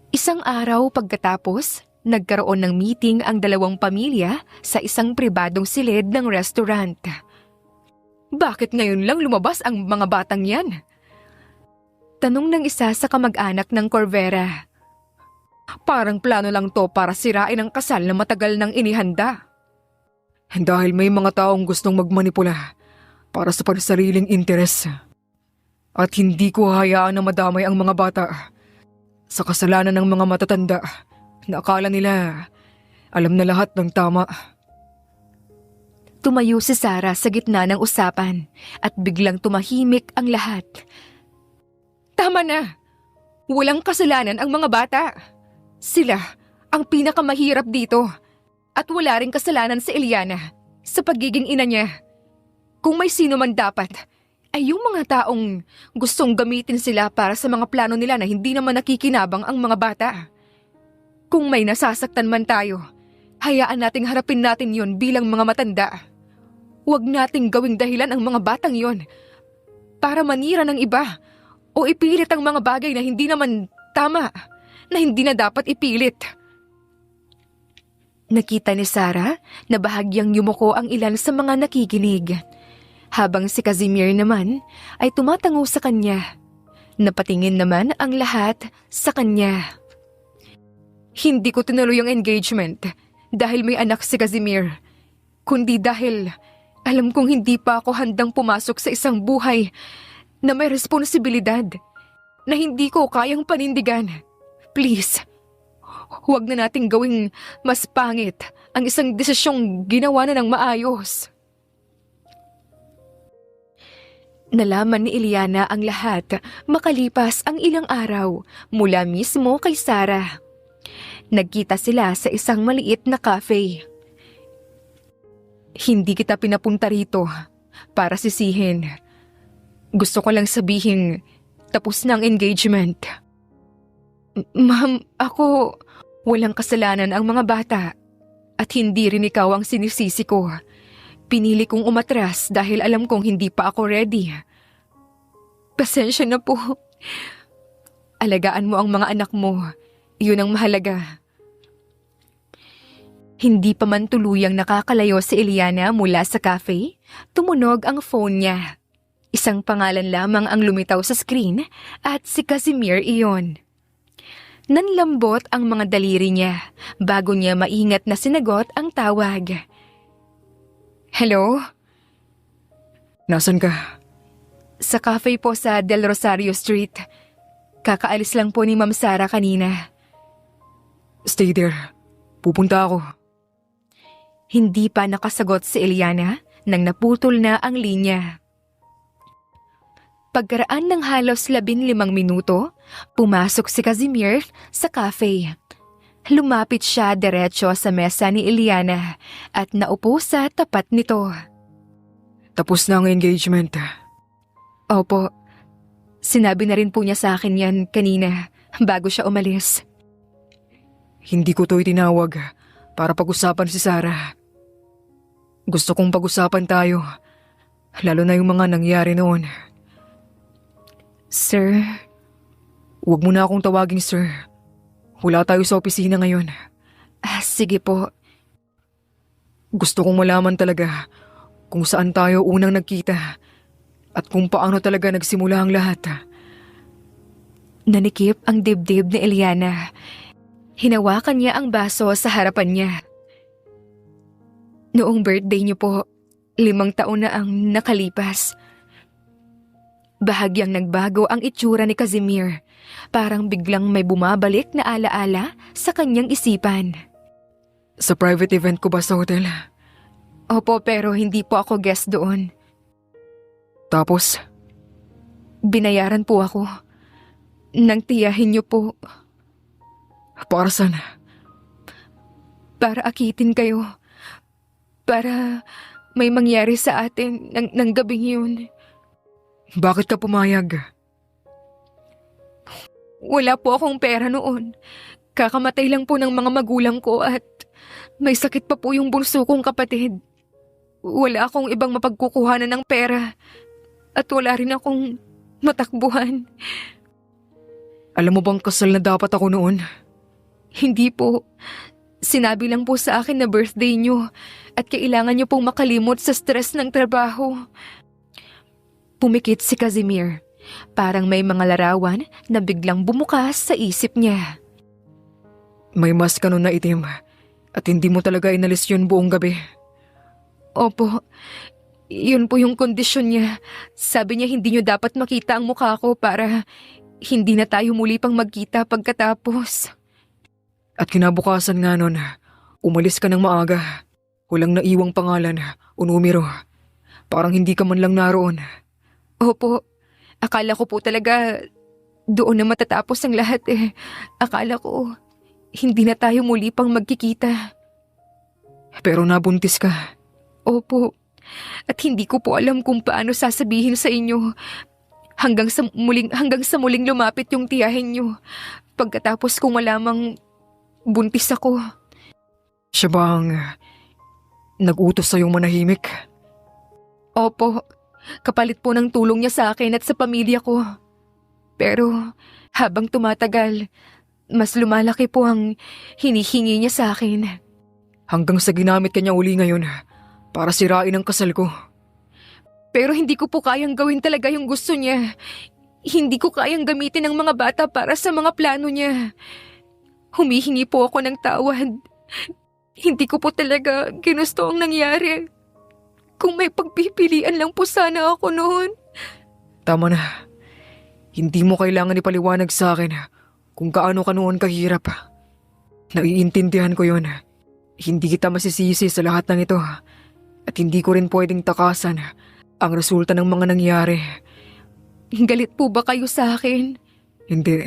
Isang araw pagkatapos, nagkaroon ng meeting ang dalawang pamilya sa isang pribadong silid ng restaurant. Bakit ngayon lang lumabas ang mga batang yan? Tanong ng isa sa kamag-anak ng Corvera. Parang plano lang to para sirain ang kasal na matagal nang inihanda. Dahil may mga taong gustong magmanipula para sa pansariling interes. At hindi ko hayaan na madamay ang mga bata sa kasalanan ng mga matatanda na akala nila alam na lahat ng tama. Tumayo si Sarah sa gitna ng usapan at biglang tumahimik ang lahat. Tama na! Walang kasalanan ang mga bata. Sila ang pinakamahirap dito. At wala ring kasalanan si Eliana sa pagiging ina niya. Kung may sino man dapat, ay yung mga taong gustong gamitin sila para sa mga plano nila na hindi naman nakikinabang ang mga bata. Kung may nasasaktan man tayo, hayaan nating harapin natin yon bilang mga matanda. Huwag nating gawing dahilan ang mga batang yon para manira ng iba o ipilit ang mga bagay na hindi naman tama, na hindi na dapat ipilit. Nakita ni Sarah na bahagyang yumuko ang ilan sa mga nakikinig, habang si Casimir naman ay tumatango sa kanya. Napatingin naman ang lahat sa kanya. Hindi ko tinuloy ang engagement dahil may anak si Casimir, kundi dahil alam kong hindi pa ako handang pumasok sa isang buhay na may responsibilidad na hindi ko kayang panindigan. Please, huwag na nating gawing mas pangit ang isang desisyong ginawa na ng maayos. Nalaman ni Eliana ang lahat makalipas ang ilang araw mula mismo kay Sarah. Nagkita sila sa isang maliit na cafe. Hindi kita pinapunta rito para sisihin. Gusto ko lang sabihin, tapos na ang engagement. Ma'am, ako, walang kasalanan ang mga bata. At hindi rin ikaw ang sinisisi ko. Pinili kong umatras dahil alam kong hindi pa ako ready. Pasensya na po. Alagaan mo ang mga anak mo. Yun ang mahalaga. Hindi pa man tuluyang nakakalayo si Eliana mula sa cafe, tumunog ang phone niya. Isang pangalan lamang ang lumitaw sa screen at si Casimir iyon. Nanlambot ang mga daliri niya bago niya maingat na sinagot ang tawag. Hello? Nasaan ka? Sa cafe po sa Del Rosario Street. Kakaalis lang po ni Ma'am Sarah kanina. Stay there. Pupunta ako. Hindi pa nakasagot si Eliana nang naputol na ang linya. Pagkaraan ng halos 15 minuto, pumasok si Casimir sa cafe. Lumapit siya diretso sa mesa ni Eliana at naupo sa tapat nito. Tapos na ang engagement. Opo, sinabi na rin po niya sa akin yan kanina bago siya umalis. Hindi ko to itinawag para pag-usapan si Sarah. Gusto kong pag-usapan tayo, lalo na yung mga nangyari noon. Sir? Huwag mo na akong tawagin, sir. Wala tayo sa opisina ngayon. Sige po. Gusto kong malaman talaga kung saan tayo unang nagkita at kung paano talaga nagsimula ang lahat. Nanikip ang dibdib ni Eliana. Hinawakan niya ang baso sa harapan niya. Noong birthday niyo po, 5 taon na ang nakalipas. Bahagyang nagbago ang itsura ni Casimir. Parang biglang may bumabalik na alaala sa kanyang isipan. Sa private event ko ba sa hotel? Opo, pero hindi po ako guest doon. Tapos? Binayaran po ako. Nang tiyahin niyo po. Para saan? Para akitin kayo. Para may mangyari sa atin ng gabing yun. Bakit ka pumayag? Wala po akong pera noon. Kakamatay lang po ng mga magulang ko at may sakit pa po yung bunso kong kapatid. Wala akong ibang mapagkukuhanan ng pera at wala rin akong matakbuhan. Alam mo bang kasal na dapat ako noon? Hindi po. Sinabi lang po sa akin na birthday niyo at kailangan niyo pong makalimot sa stress ng trabaho. Pumikit si Casimir. Parang may mga larawan na biglang bumukas sa isip niya. May mask ka nun na itim at hindi mo talaga inalis yun buong gabi. Opo, yun po yung kondisyon niya. Sabi niya hindi niyo dapat makita ang mukha ko para hindi na tayo muli pang magkita pagkatapos. At kinabukasan nga nun, umalis ka ng maaga. Walang naiwang pangalan o numero. Parang hindi ka man lang naroon. Opo, akala ko po talaga doon na matatapos ang lahat eh. Akala ko hindi na tayo muli pang magkikita. Pero nabuntis ka. Opo, at hindi ko po alam kung paano sasabihin sa inyo. Hanggang sa muling lumapit yung tiyahin niyo. Pagkatapos kong malamang buntis ako. Siya ba ang nag-utos sa'yong manahimik? Opo, kapalit po ng tulong niya sa akin at sa pamilya ko. Pero habang tumatagal, mas lumalaki po ang hinihingi niya sa akin. Hanggang sa ginamit kanya uli ngayon para sirain ang kasal ko. Pero hindi ko po kayang gawin talaga yung gusto niya. Hindi ko kayang gamitin ang mga bata para sa mga plano niya. Humihingi po ako ng tawad. Hindi ko po talaga ginusto ang nangyari. Kung may pagpipilian lang po sana ako noon. Tama na. Hindi mo kailangan ipaliwanag sa akin kung kaano ka noon kahirap. Naiintindihan ko yon. Hindi kita masisisi sa lahat ng ito. At hindi ko rin pwedeng takasan ang resulta ng mga nangyari. Galit po ba kayo sa akin? Hindi.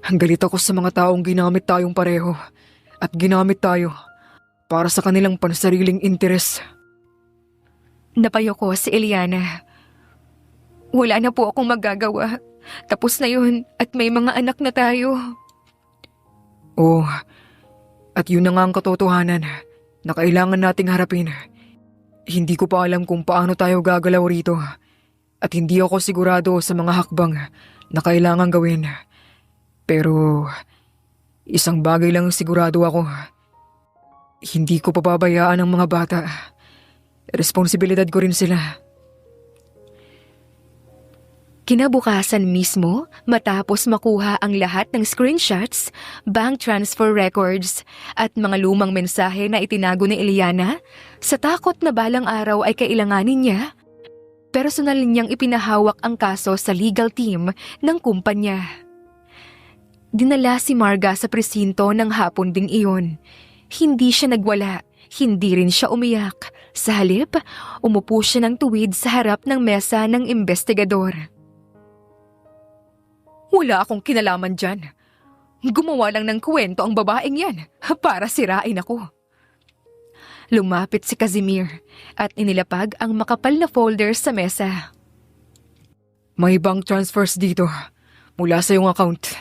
Galit ako sa mga taong ginamit tayong pareho at ginamit tayo para sa kanilang pansariling interes. Napayo ko si Eliana. Wala na po akong magagawa. Tapos na yun at may mga anak na tayo. Oo. At yun na nga ang katotohanan na kailangan nating harapin. Hindi ko pa alam kung paano tayo gagalaw rito. At hindi ako sigurado sa mga hakbang na kailangan gawin. Pero isang bagay lang sigurado ako. Hindi ko pababayaan ang mga bata. Responsibilidad ko rin sila. Kinabukasan mismo, matapos makuha ang lahat ng screenshots, bank transfer records, at mga lumang mensahe na itinago ni Eliana, sa takot na balang araw ay kailanganin niya, personal niyang ipinahawak ang kaso sa legal team ng kumpanya. Dinala si Marga sa presinto ng hapon ding iyon. Hindi siya nagwala, hindi rin siya umiyak. Sa halip, umupo siya ng tuwid sa harap ng mesa ng investigador. Wala akong kinalaman dyan. Gumawa lang ng kwento ang babaeng yan para sirain ako. Lumapit si Casimir at inilapag ang makapal na folder sa mesa. May bank transfers dito mula sa iyong account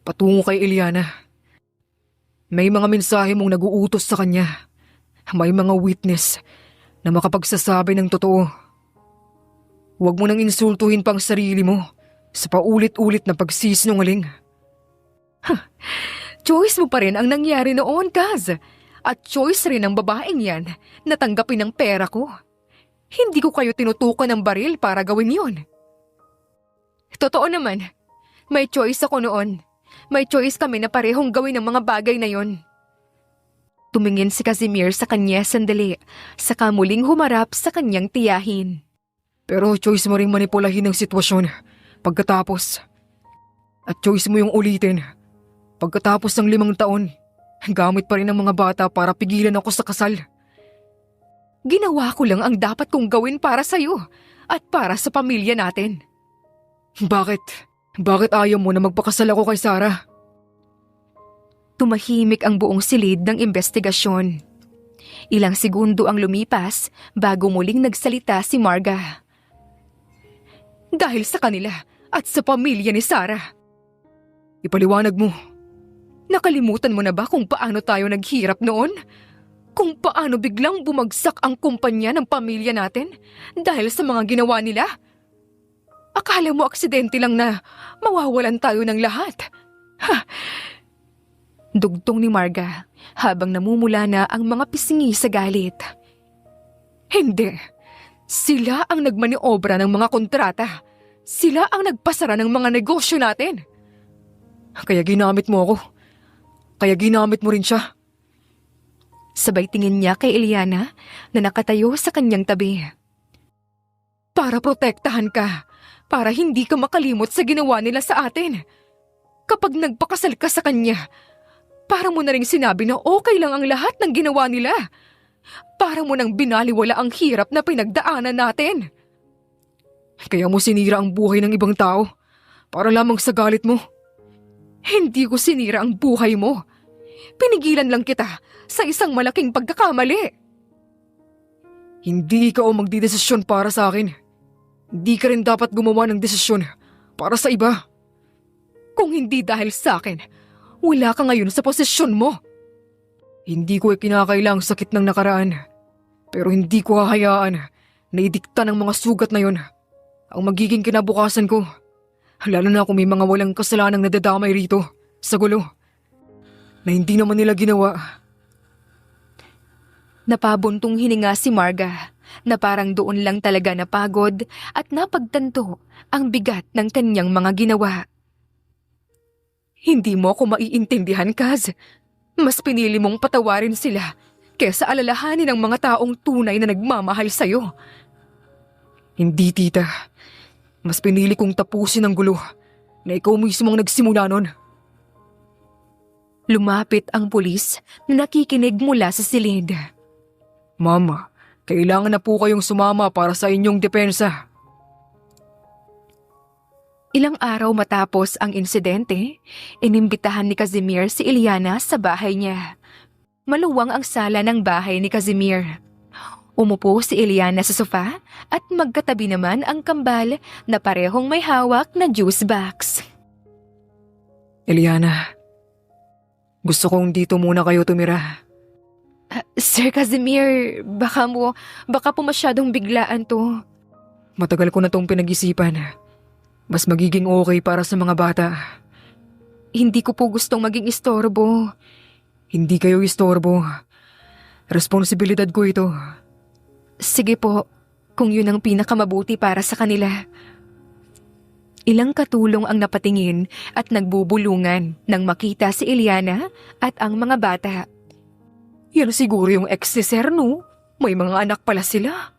patungo kay Eliana. May mga mensahe mong nag-uutos sa kanya. May mga witness na makapagsasabi ng totoo. Huwag mo nang insultuhin pang sarili mo sa paulit-ulit na pagsisinungaling. Choice mo pa rin ang nangyari noon, Kaz. At choice rin ng babaeng yan na tanggapin ang pera ko. Hindi ko kayo tinutukan ng baril para gawin yun. Totoo naman, may choice ako noon. May choice kami na parehong gawin ang mga bagay na yon. Tumingin si Casimir sa kanya sandali, saka muling humarap sa kanyang tiyahin. Pero choice mo ring manipulahin ang sitwasyon pagkatapos. At choice mo yung ulitin. Pagkatapos ng 5 taon, gamit pa rin ng mga bata para pigilan ako sa kasal. Ginawa ko lang ang dapat kong gawin para sa'yo at para sa pamilya natin. Bakit? Bakit ayaw mo na magpakasal ako kay Sarah? Tumahimik ang buong silid ng investigasyon. Ilang segundo ang lumipas bago muling nagsalita si Marga. Dahil sa kanila at sa pamilya ni Sarah. Ipaliwanag mo. Nakalimutan mo na ba kung paano tayo naghirap noon? Kung paano biglang bumagsak ang kumpanya ng pamilya natin dahil sa mga ginawa nila? Akala mo aksidente lang na mawawalan tayo ng lahat. Ha! Dugtong ni Marga habang namumula na ang mga pisngi sa galit. Hindi. Sila ang nagmaniobra ng mga kontrata. Sila ang nagpasara ng mga negosyo natin. Kaya ginamit mo ako. Kaya ginamit mo rin siya. Sabay tingin niya kay Eliana na nakatayo sa kanyang tabi. Para protektahan ka. Para hindi ka makalimot sa ginawa nila sa atin. Kapag nagpakasal ka sa kanya, para mo na rin sinabi na okay lang ang lahat ng ginawa nila. Para mo nang binaliwala ang hirap na pinagdaanan natin. Kaya mo sinira ang buhay ng ibang tao para lamang sa galit mo. Hindi ko sinira ang buhay mo. Pinigilan lang kita sa isang malaking pagkakamali. Hindi ikaw ang magdidesisyon para sa akin. Hindi ka rin dapat gumawa ng desisyon para sa iba. Kung hindi dahil sa akin, wala ka ngayon sa posisyon mo. Hindi ko ikinakailang sakit ng nakaraan. Pero hindi ko hahayaan naidikta ng mga sugat na yon ang magiging kinabukasan ko. Lalo na kung may mga walang kasalanang nadadamay rito sa gulo na hindi naman nila ginawa. Napabuntong hininga si Marga na parang doon lang talaga napagod at napagtanto ang bigat ng kanyang mga ginawa. Hindi mo ako maiintindihan, Kaz. Mas pinili mong patawarin sila kesa alalahanin ang mga taong tunay na nagmamahal sa'yo. Hindi, tita. Mas pinili kong tapusin ang gulo na ikaw mismo ang nagsimula nun. Lumapit ang pulis na nakikinig mula sa silid. Mama, kailangan na po kayong sumama para sa inyong depensa. Ilang araw matapos ang insidente, inimbitahan ni Casimir si Iliana sa bahay niya. Maluwang ang sala ng bahay ni Casimir. Umupo si Iliana sa sofa at magkatabi naman ang kambal na parehong may hawak na juice box. Eliana, gusto kong dito muna kayo tumira. Sir Casimir, baka po masyadong biglaan to. Matagal ko na tong pinag-isipan. Mas magiging okay para sa mga bata. Hindi ko po gustong maging istorbo. Hindi kayo istorbo. Responsibilidad ko ito. Sige po, kung yun ang pinakamabuti para sa kanila. Ilang katulong ang napatingin at nagbubulungan nang makita si Iliana at ang mga bata. Yan siguro yung ex ni Sir, no? May mga anak pala sila.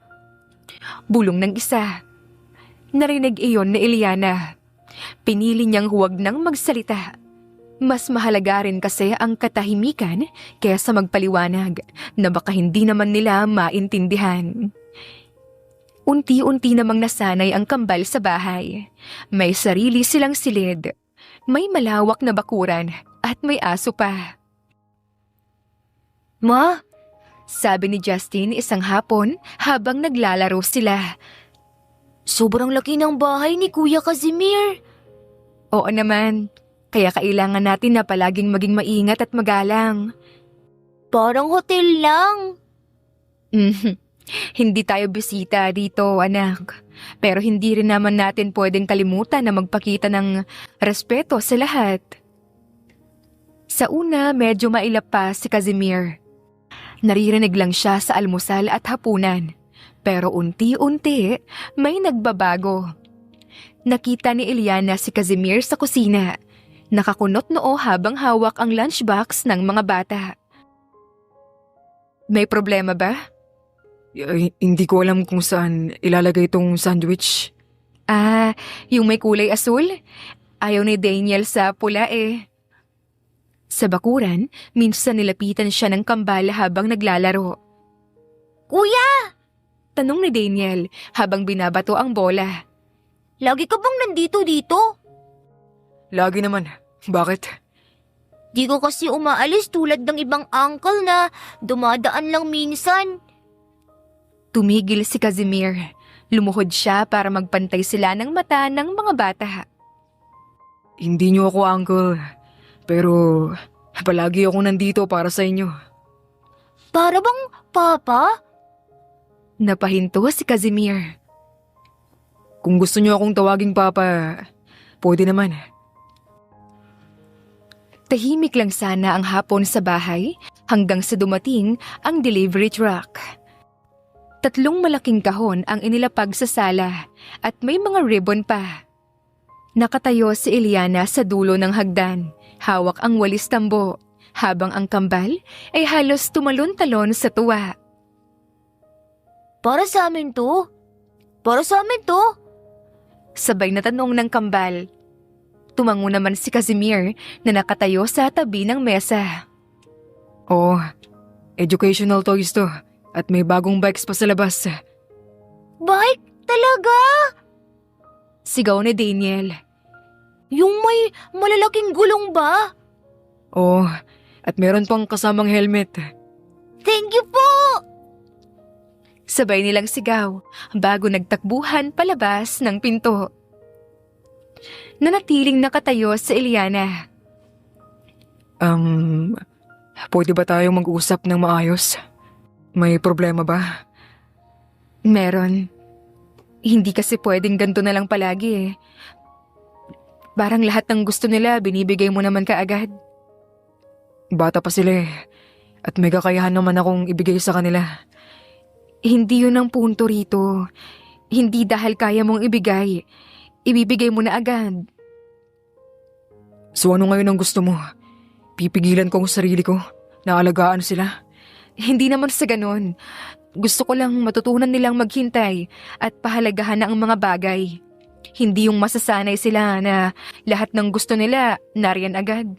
Bulong ng isa. Narinig iyon ni Iliana. Pinili niyang huwag nang magsalita. Mas mahalaga rin kasi ang katahimikan kaysa magpaliwanag na baka hindi naman nila maintindihan. Unti-unti namang nasanay ang kambal sa bahay. May sarili silang silid, may malawak na bakuran at may aso pa. Ma, Sabi ni Justin isang hapon habang naglalaro sila. sobrang laki ng bahay ni Kuya Casimir. Oo naman, kaya kailangan natin na palaging maging maingat at magalang. Parang hotel lang. Hindi tayo bisita dito, anak. Pero hindi rin naman natin pwedeng kalimutan na magpakita ng respeto sa lahat. Sa una, medyo mailap pa si Casimir. Naririnig lang siya sa almusal at hapunan. Pero unti-unti, may nagbabago. Nakita ni Iliana si Casimir sa kusina. Nakakunot noo habang hawak ang lunchbox ng mga bata. May problema ba? Hindi ko alam kung saan ilalagay itong sandwich. Yung may kulay asul? Ayaw ni Daniel sa pula eh. Sa bakuran, minsan nilapitan siya ng kambal habang naglalaro. Kuya, Tanong ni Daniel habang binabato ang bola. lagi ka bang nandito dito? Lagi naman. Bakit? Di ko kasi umaalis tulad ng ibang uncle na dumadaan lang minsan. Tumigil si Casimir. Lumuhod siya para magpantay sila ng mata ng mga bata. Hindi niyo ako uncle. Pero palagi ako nandito para sa inyo. Para bang papa? Napahinto si Casimir. Kung gusto niyo akong tawaging papa, pwede naman. Tahimik lang sana ang hapon sa bahay hanggang sa dumating ang delivery truck. 3 malaking kahon ang inilapag sa sala at may mga ribbon pa. Nakatayo si Iliana sa dulo ng hagdan, hawak ang walis tambo, habang ang kambal ay halos tumalon-talon sa tuwa. Para sa amin to? Para sa amin to? Sabay na tanong ng kambal. Tumango naman si Casimir na nakatayo sa tabi ng mesa. Oh, educational toys to. At may bagong bikes pa sa labas. Bike? Talaga? Sigaw ni Daniel. Yung may malalaking gulong ba? Oh, at meron pang kasamang helmet. Thank you po! Sabay nilang sigaw bago nagtakbuhan palabas ng pinto. Nanatiling nakatayo si Iliana. Pwede ba tayong mag-usap ng maayos? May problema ba? Meron. Hindi kasi pwedeng ganito na lang palagi eh. Parang lahat ng gusto nila binibigay mo naman kaagad. Bata pa sila eh. At may kakayahan naman akong ibigay sa kanila. Hindi yun ang punto rito. Hindi dahil kaya mong ibigay. Ibibigay mo na agad. So ano ngayon ang gusto mo? Pipigilan ko ang sarili ko na alagaan sila? Hindi naman sa ganun. Gusto ko lang matutunan nilang maghintay at pahalagahan ang mga bagay. Hindi yung masasanay sila na lahat ng gusto nila nariyan agad.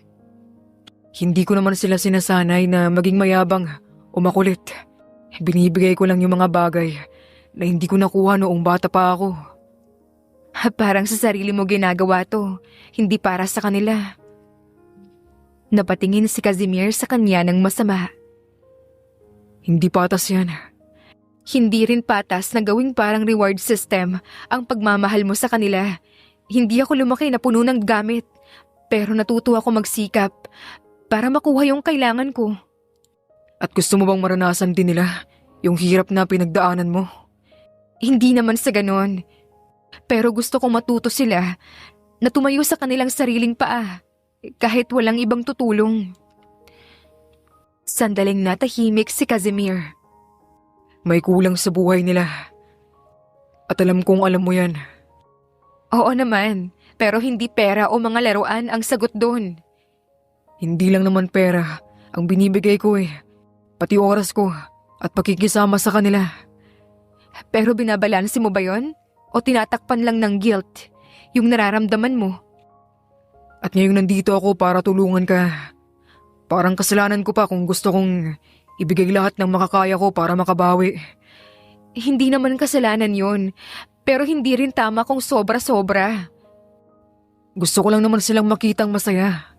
Hindi ko naman sila sinasanay na maging mayabang o makulit. Binibigay ko lang yung mga bagay na hindi ko nakuha noong bata pa ako. Parang sa sarili mo ginagawa to, hindi para sa kanila. Napatingin si Casimir sa kanya ng masama. Hindi patas yan. Hindi rin patas na gawing parang reward system ang pagmamahal mo sa kanila. Hindi ako lumaki na puno ng gamit, pero natuto ako magsikap para makuha yung kailangan ko. At gusto mo bang maranasan din nila yung hirap na pinagdaanan mo? Hindi naman sa ganon. Pero gusto kong matuto sila na tumayo sa kanilang sariling paa kahit walang ibang tutulong. Sandaling natahimik si Casimir. May kulang sa buhay nila. At alam kong alam mo yan. Oo naman, pero hindi pera o mga laruan ang sagot doon. Hindi lang naman pera ang binibigay ko eh. Pati oras ko at pakikisama sa kanila. Pero binabalanse mo ba yon? O tinatakpan lang ng guilt yung nararamdaman mo? At ngayong nandito ako para tulungan ka. Parang kasalanan ko pa kung gusto kong ibigay lahat ng makakaya ko para makabawi. Hindi naman kasalanan yon, pero hindi rin tama kung sobra-sobra. Gusto ko lang naman silang makitang masaya.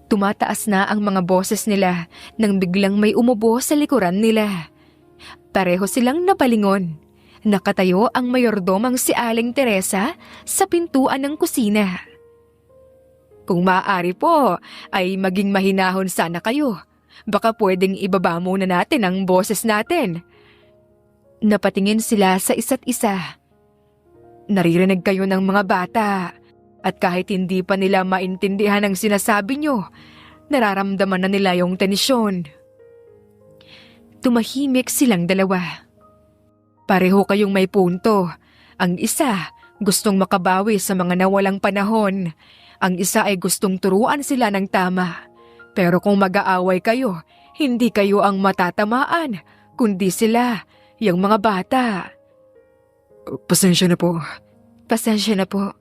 Tumataas na ang mga boses nila nang biglang may umubo sa likuran nila. Pareho silang napalingon. Nakatayo ang mayordomang si Aling Teresa sa pintuan ng kusina. Kung maaari po, ay maging mahinahon sana kayo. Baka pwedeng ibaba muna natin ang boses natin. Napatingin sila sa isa't isa. Naririnig kayo ng mga bata. At kahit hindi pa nila maintindihan ang sinasabi nyo, nararamdaman na nila yung tensyon. Tumahimik silang dalawa. Pareho kayong may punto. Ang isa, gustong makabawi sa mga nawalang panahon. Ang isa ay gustong turuan sila ng tama. Pero kung mag-aaway kayo, hindi kayo ang matatamaan, kundi sila, yung mga bata. Pasensya na po. Pasensya na po.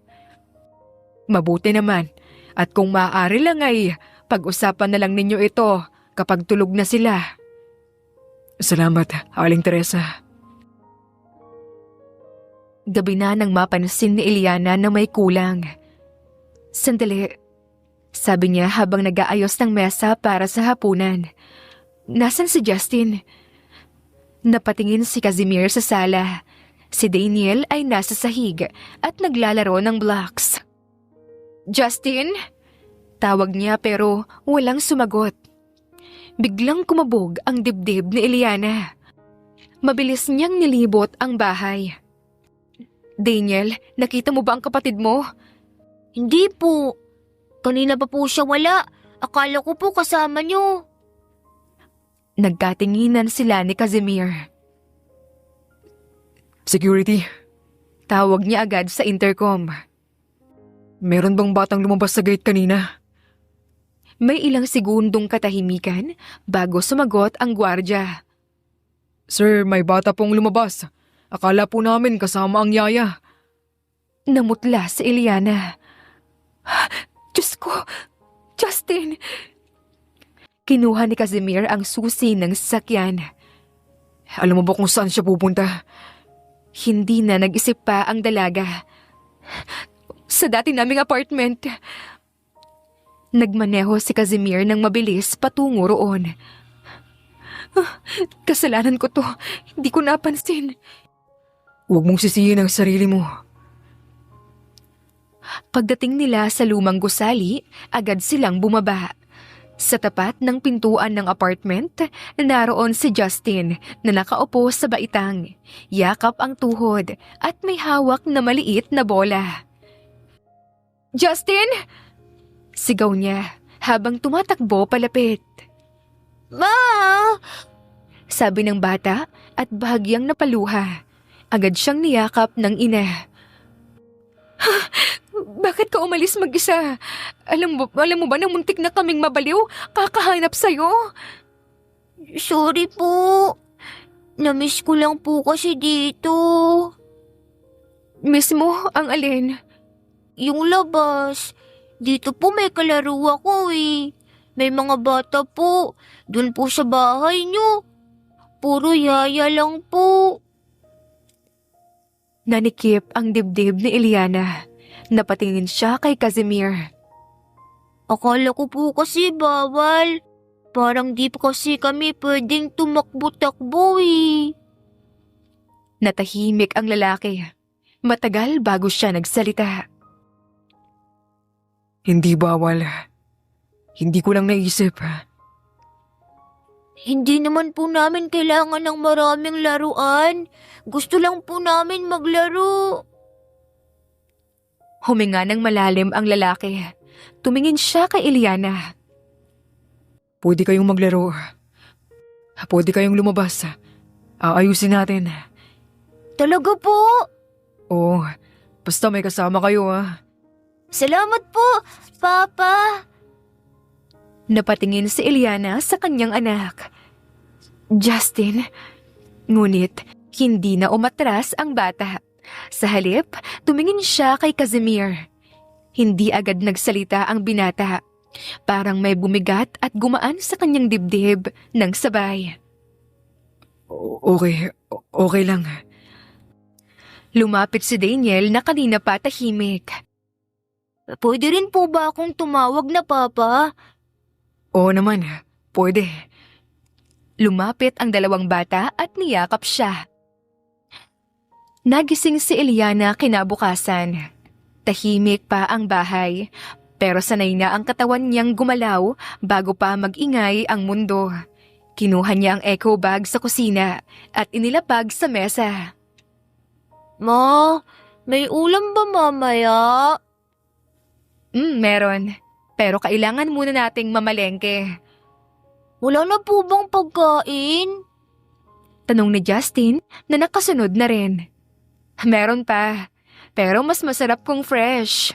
Mabuti naman. At kung maaari lang ay pag-usapan na lang ninyo ito kapag tulog na sila. Salamat, Aling Teresa. Gabi na nang mapansin ni Eliana na may kulang. Sandali, sabi niya habang nag-aayos ng mesa para sa hapunan. Nasaan si Justin? Napatingin si Casimir sa sala. Si Daniel ay nasa sahig at naglalaro ng blocks. Justin? Tawag niya pero walang sumagot. Biglang kumabog ang dibdib ni Eliana. Mabilis niyang nilibot ang bahay. Daniel, nakita mo ba ang kapatid mo? Hindi po. Kanina pa po siya wala. Akala ko po kasama niyo. Nagkatinginan sila ni Casimir. Security. Tawag niya agad sa intercom. Meron bang batang lumabas sa gate kanina? May ilang segundong katahimikan bago sumagot ang gwardya. Sir, may bata pong lumabas. Akala po namin kasama ang yaya. Namutla si Eliana. Diyos ko! Justin! Kinuha ni Casimir ang susi ng sasakyan. Alam mo ba kung saan siya pupunta? Hindi na nag-isip pa ang dalaga. Sa dati naming apartment. Nagmaneho si Casimir ng mabilis patungo roon. Kasalanan ko to. Hindi ko napansin. Huwag mong sisihin ang sarili mo. Pagdating nila sa lumang gusali, agad silang bumaba. Sa tapat ng pintuan ng apartment, naroon si Justin na nakaupo sa baitang, yakap ang tuhod at may hawak na maliit na bola. "Justin!" Sigaw niya habang tumatakbo palapit. Ma! Sabi ng bata at bahagyang napaluha. Agad siyang niyakap ng ina. "Bakit ka umalis mag-isa? Alam mo ba na muntik na kaming mabaliw kakahanap sa'yo?" Sorry po. Namiss ko lang po kasi dito. "Miss mo ang alin?" Yung labas. Dito po may kalaro ako eh. May mga bata po. Doon po sa bahay niyo. Puro yaya lang po. Nanikip ang dibdib ni Eliana. Napatingin siya kay Casimir. Akala ko po kasi bawal. Parang di pa kasi kami pwedeng tumakbo-takbo eh. Natahimik ang lalaki. Matagal bago siya nagsalita. Hindi bawal. Hindi ko lang naisip. Hindi naman po namin kailangan ng maraming laruan. Gusto lang po namin maglaro. Huminga ng malalim ang lalaki. Tumingin siya kay Eliana. Pwede kayong maglaro. Pwede kayong lumabas. Aayusin natin. Talaga po? Oo, basta may kasama kayo Salamat po, Papa. Napatingin si Eliana sa kanyang anak. Justin. Ngunit, hindi na umatras ang bata. Sa halip, tumingin siya kay Casimir. Hindi agad nagsalita ang binata. Parang may bumigat at gumaan sa kanyang dibdib ng sabay. Okay lang. Lumapit si Daniel na kanina pa tahimik. Pwede rin po ba akong tumawag na Papa? Oo naman, pwede. Lumapit ang dalawang bata at niyakap siya. Nagising si Eliana kinabukasan. Tahimik pa ang bahay, pero sanay na ang katawan niyang gumalaw bago pa mag-ingay ang mundo. Kinuha niya ang echo bag sa kusina at inilapag sa mesa. Ma, may ulam ba mamaya? Meron. Pero kailangan muna nating mamalengke. Wala na po bang pagkain? Tanong ni Justin na nakasunod na rin. Meron pa, pero mas masarap kung fresh.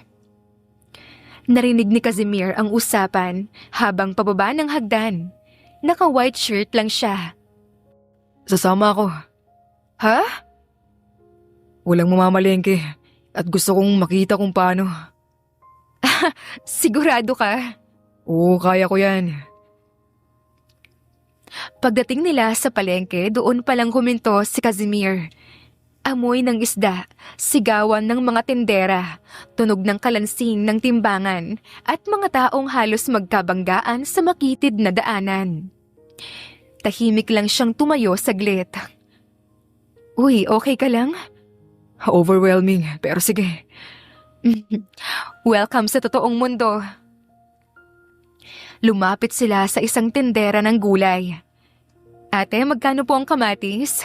Narinig ni Casimir ang usapan habang pababa ng hagdan. Naka-white shirt lang siya. Sasama ako. Ha? Walang mamamalengke at gusto kong makita kung paano. Sigurado ka? Oo, kaya ko yan. Pagdating nila sa palengke, doon palang huminto si Casimir. Amoy ng isda, sigawan ng mga tendera, tunog ng kalansing ng timbangan, at mga taong halos magkabanggaan sa makitid na daanan. Tahimik lang siyang tumayo saglit. Uy, okay ka lang? Overwhelming, pero sige. Welcome sa totoong mundo. Lumapit sila sa isang tendera ng gulay. Ate, magkano po ang kamatis?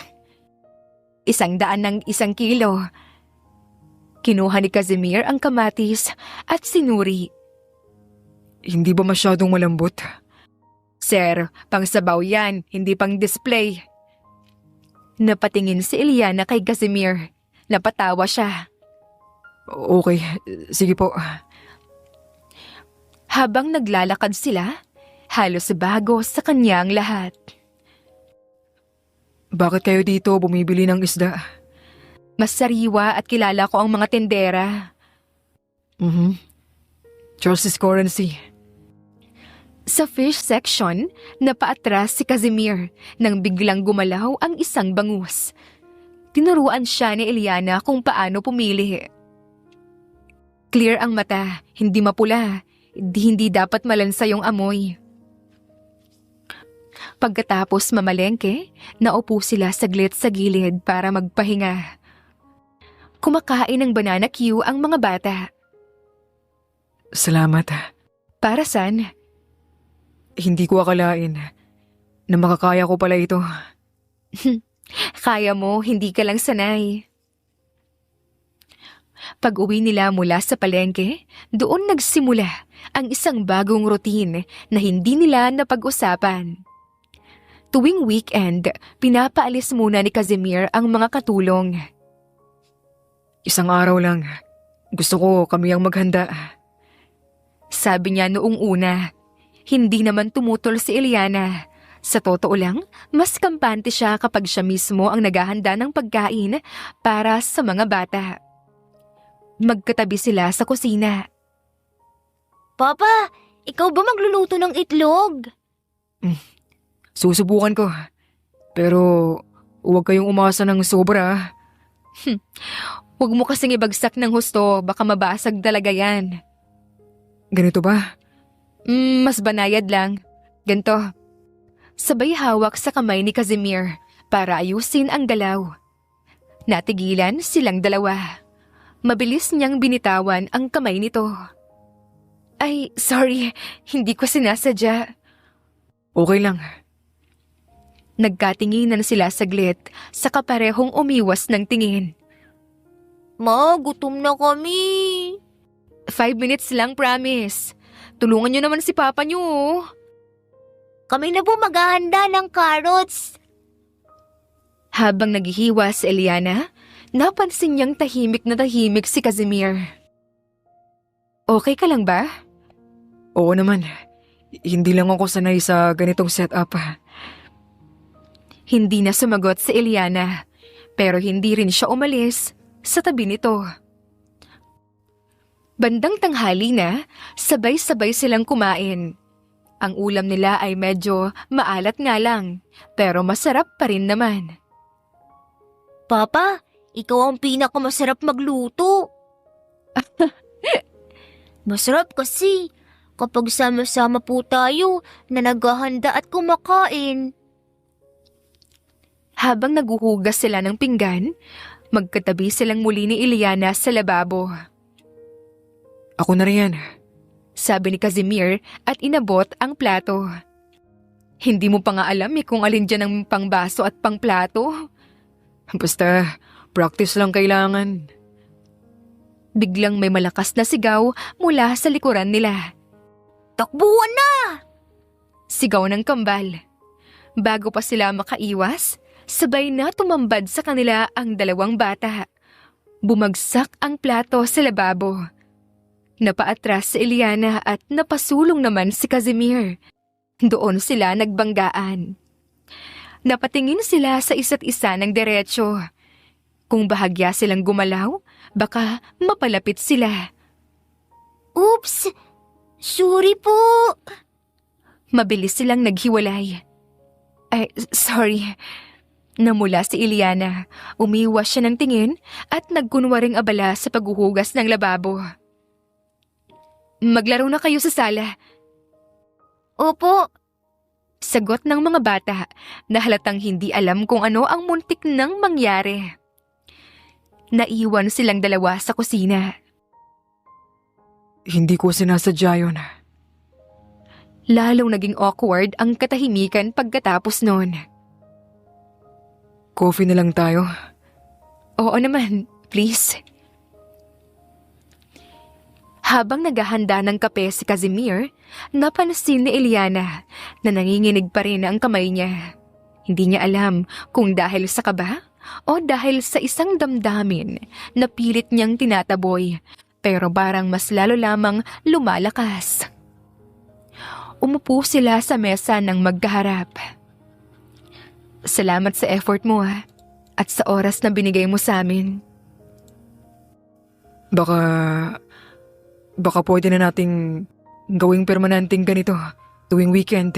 100 ng 1 kilo. Kinuha ni Casimir ang kamatis at sinuri. Hindi ba masyadong malambot? Sir, pang-sabaw yan, hindi pang display. Napatingin si Eliana kay Casimir. Napatawa siya. Okay, sige po. Habang naglalakad sila, halos bago sa kanyang lahat. Bakit kayo dito bumibili ng isda? Mas sariwa at kilala ko ang mga tendera. Charles' currency. Sa fish section, napaatras si Casimir nang biglang gumalaw ang isang bangus. Tinuruan siya ni Eliana kung paano pumili. Clear ang mata, hindi mapula, hindi dapat malansa yung amoy. Pagkatapos mamalengke, naupo sila saglit sa gilid para magpahinga. Kumakain ng banana Q ang mga bata. Salamat. Para saan? Hindi ko akalain na makakaya ko pala ito. Kaya mo, hindi ka lang sanay. Pag-uwi nila mula sa palengke, doon nagsimula ang isang bagong routine na hindi nila napag-usapan. Tuwing weekend, pinapaalis muna ni Casimir ang mga katulong. Isang araw lang, gusto ko kami ang maghanda. Sabi niya noong una, hindi naman tumutol si Eliana. Sa totoo lang, mas kampante siya kapag siya mismo ang naghahanda ng pagkain para sa mga bata. Magkatabi sila sa kusina. Papa, ikaw ba magluluto ng itlog? Susubukan ko. Pero huwag kayong umasa ng sobra. Huwag mo kasing ibagsak ng husto, baka mabasag talaga yan. Ganito ba? Mas banayad lang. Ganto. Sabay hawak sa kamay ni Casimir para ayusin ang galaw. Natigilan silang dalawa. Mabilis niyang binitawan ang kamay nito. Ay, sorry, hindi ko sinasadya. Okay lang. Nagkatinginan sila saglit, saka parehong umiwas ng tingin. Ma, gutom na kami. 5 minutes lang, promise. Tulungan niyo naman si Papa niyo. Kami na po maghahanda ng carrots. Habang naghihiwa si Eliana, napansin niyang tahimik na tahimik si Casimir. Okay ka lang ba? Oo naman. Hindi lang ako sanay sa ganitong setup. Hindi na sumagot si Eliana, pero hindi rin siya umalis sa tabi nito. Bandang tanghali na, sabay-sabay silang kumain. Ang ulam nila ay medyo maalat nga lang, pero masarap pa rin naman. Papa, ikaw ang pinakamasarap magluto. Masarap kasi kapag sama-sama po tayo na naghahanda at kumakain. Habang naguhugas sila ng pinggan, magkatabi silang muli ni Eliana sa lababo. Ako na rin yan. Sabi ni Casimir at inabot ang plato. Hindi mo pa nga alam kung alin dyan ang pangbaso at pangplato. Basta, practice lang kailangan. Biglang may malakas na sigaw mula sa likuran nila. Takbuhan na! Sigaw ng kambal. Bago pa sila makaiwas, sabay na tumambad sa kanila ang dalawang bata. Bumagsak ang plato sa lababo. Napaatras si Eliana at napasulong naman si Casimir. Doon sila nagbanggaan. Napatingin sila sa isa't isa ng diretsyo. Kung bahagya silang gumalaw, baka mapalapit sila. Oops! Sorry po! Mabilis silang naghiwalay. Ay, sorry. Namula si Eliana. Umiwas siya ng tingin at nagkunwaring abala sa paghuhugas ng lababo. Maglaro na kayo sa sala. Opo. Sagot ng mga bata na halatang hindi alam kung ano ang muntik nang mangyari. Naiwan silang dalawa sa kusina. Hindi ko sinasadya yun. Lalong naging awkward ang katahimikan pagkatapos noon. Coffee na lang tayo. Oo naman, please. Habang naghahanda ng kape si Casimir, napansin ni Eliana na nanginginig pa rin ang kamay niya. Hindi niya alam kung dahil sa kaba o dahil sa isang damdamin na pilit niyang tinataboy, pero parang mas lalo lamang lumalakas. Umupo sila sa mesa ng magkaharap. Salamat sa effort mo at sa oras na binigay mo sa amin. Baka pwede na nating gawing permanenteng ganito tuwing weekend.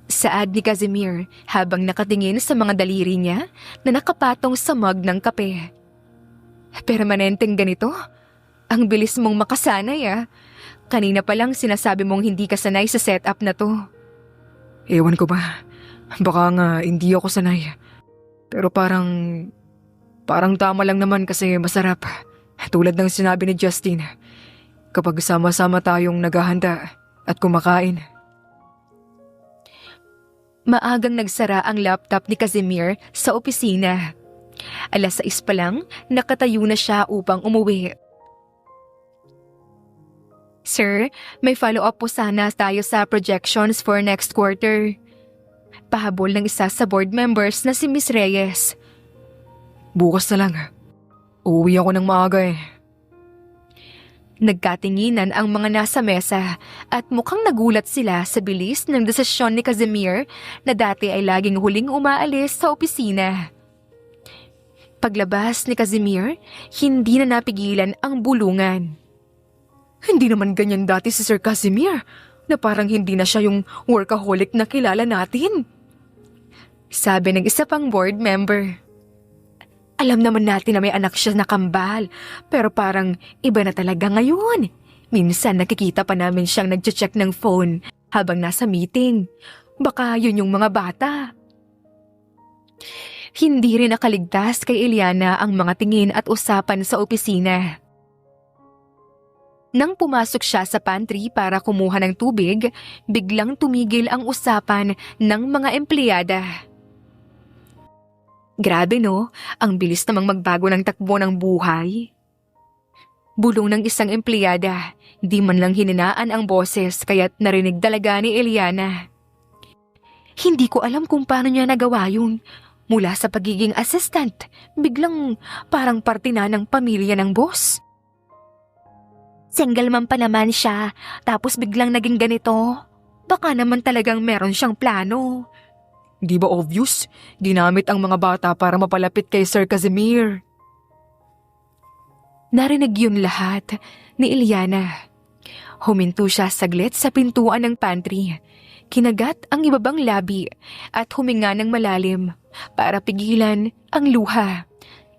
Saad ni Casimir habang nakatingin sa mga daliri niya na nakapatong sa mug ng kape. Permanenteng ganito? Ang bilis mong makasanay. Kanina pa lang sinasabi mong hindi ka sanay sa setup na to. Ewan ko ba, baka nga hindi ako sanay. Pero parang tama lang naman kasi masarap. Tulad ng sinabi ni Justin, kapag sama-sama tayong naghahanda at kumakain. Maagang nagsara ang laptop ni Casimir sa opisina. 6:00 pa lang, nakatayo na siya upang umuwi. Sir, may follow-up po sana tayo sa projections for next quarter. Pahabol ng isa sa board members na si Miss Reyes. Bukas na lang. Uuwi ako ng maaga eh. Nagkatinginan ang mga nasa mesa at mukhang nagulat sila sa bilis ng desisyon ni Casimir na dati ay laging huling umaalis sa opisina. Paglabas ni Casimir, hindi na napigilan ang bulungan. Hindi naman ganyan dati si Sir Casimir na parang hindi na siya yung workaholic na kilala natin. Sabi ng isa pang board member. Alam naman natin na may anak siya na kambal, pero parang iba na talaga ngayon. Minsan nakikita pa namin siyang nagche-check ng phone habang nasa meeting. Baka yun yung mga bata. Hindi rin nakaligtas kay Eliana ang mga tingin at usapan sa opisina. Nang pumasok siya sa pantry para kumuha ng tubig, biglang tumigil ang usapan ng mga empleyada. Grabe no, ang bilis namang magbago ng takbo ng buhay. Bulong ng isang empleyada, di man lang hininaan ang boses kaya't narinig talaga ni Eliana. Hindi ko alam kung paano niya nagawa yun. Mula sa pagiging assistant, biglang parang parte na ng pamilya ng boss. Single mom pa naman siya, tapos biglang naging ganito. Baka naman talagang meron siyang plano. Di ba obvious? Ginamit ang mga bata para mapalapit kay Sir Casimir. Narinig yun lahat ni Eliana. Huminto siya saglit sa pintuan ng pantry. Kinagat ang ibabang labi at huminga ng malalim para pigilan ang luha.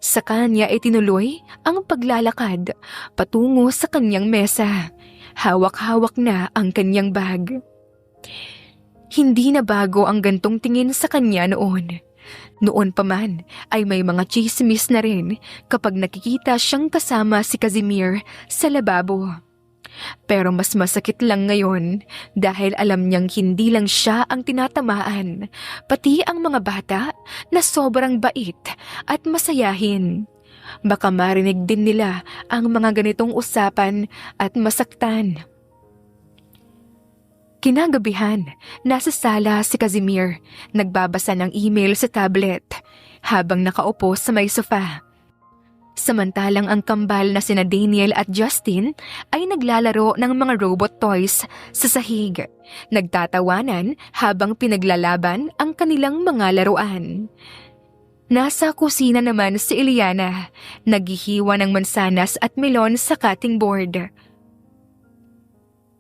Sa kanya ay tinuloy ang paglalakad patungo sa kanyang mesa. Hawak-hawak na ang kanyang bag. Hindi na bago ang gantong tingin sa kanya noon. Noon pa man ay may mga chismis na rin kapag nakikita siyang kasama si Casimir sa lababo. Pero mas masakit lang ngayon dahil alam niyang hindi lang siya ang tinatamaan, pati ang mga bata na sobrang bait at masayahin. Baka marinig din nila ang mga ganitong usapan at masaktan. Kinagabihan, nasa sala si Casimir, nagbabasa ng email sa tablet habang nakaupo sa may sofa. Samantalang ang kambal na sina Daniel at Justin ay naglalaro ng mga robot toys sa sahig, nagtatawanan habang pinaglalaban ang kanilang mga laruan. Nasa kusina naman si Eliana, naghihiwa ng mansanas at melon sa cutting board.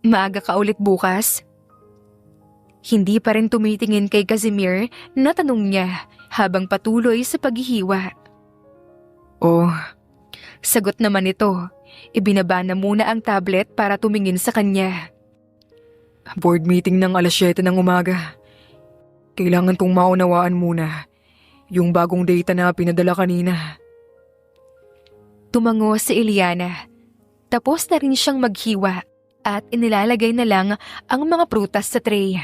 Maaga ka ulit bukas? Hindi pa rin tumitingin kay Casimir na tanong niya habang patuloy sa paghihiwa. Oh, sagot naman ito. Ibinaba na muna ang tablet para tumingin sa kanya. Board meeting ng 7:00 ng umaga. Kailangan kong maunawaan muna yung bagong data na pinadala kanina. Tumango si Eliana. Tapos na rin siyang maghiwa at inilalagay na lang ang mga prutas sa tray.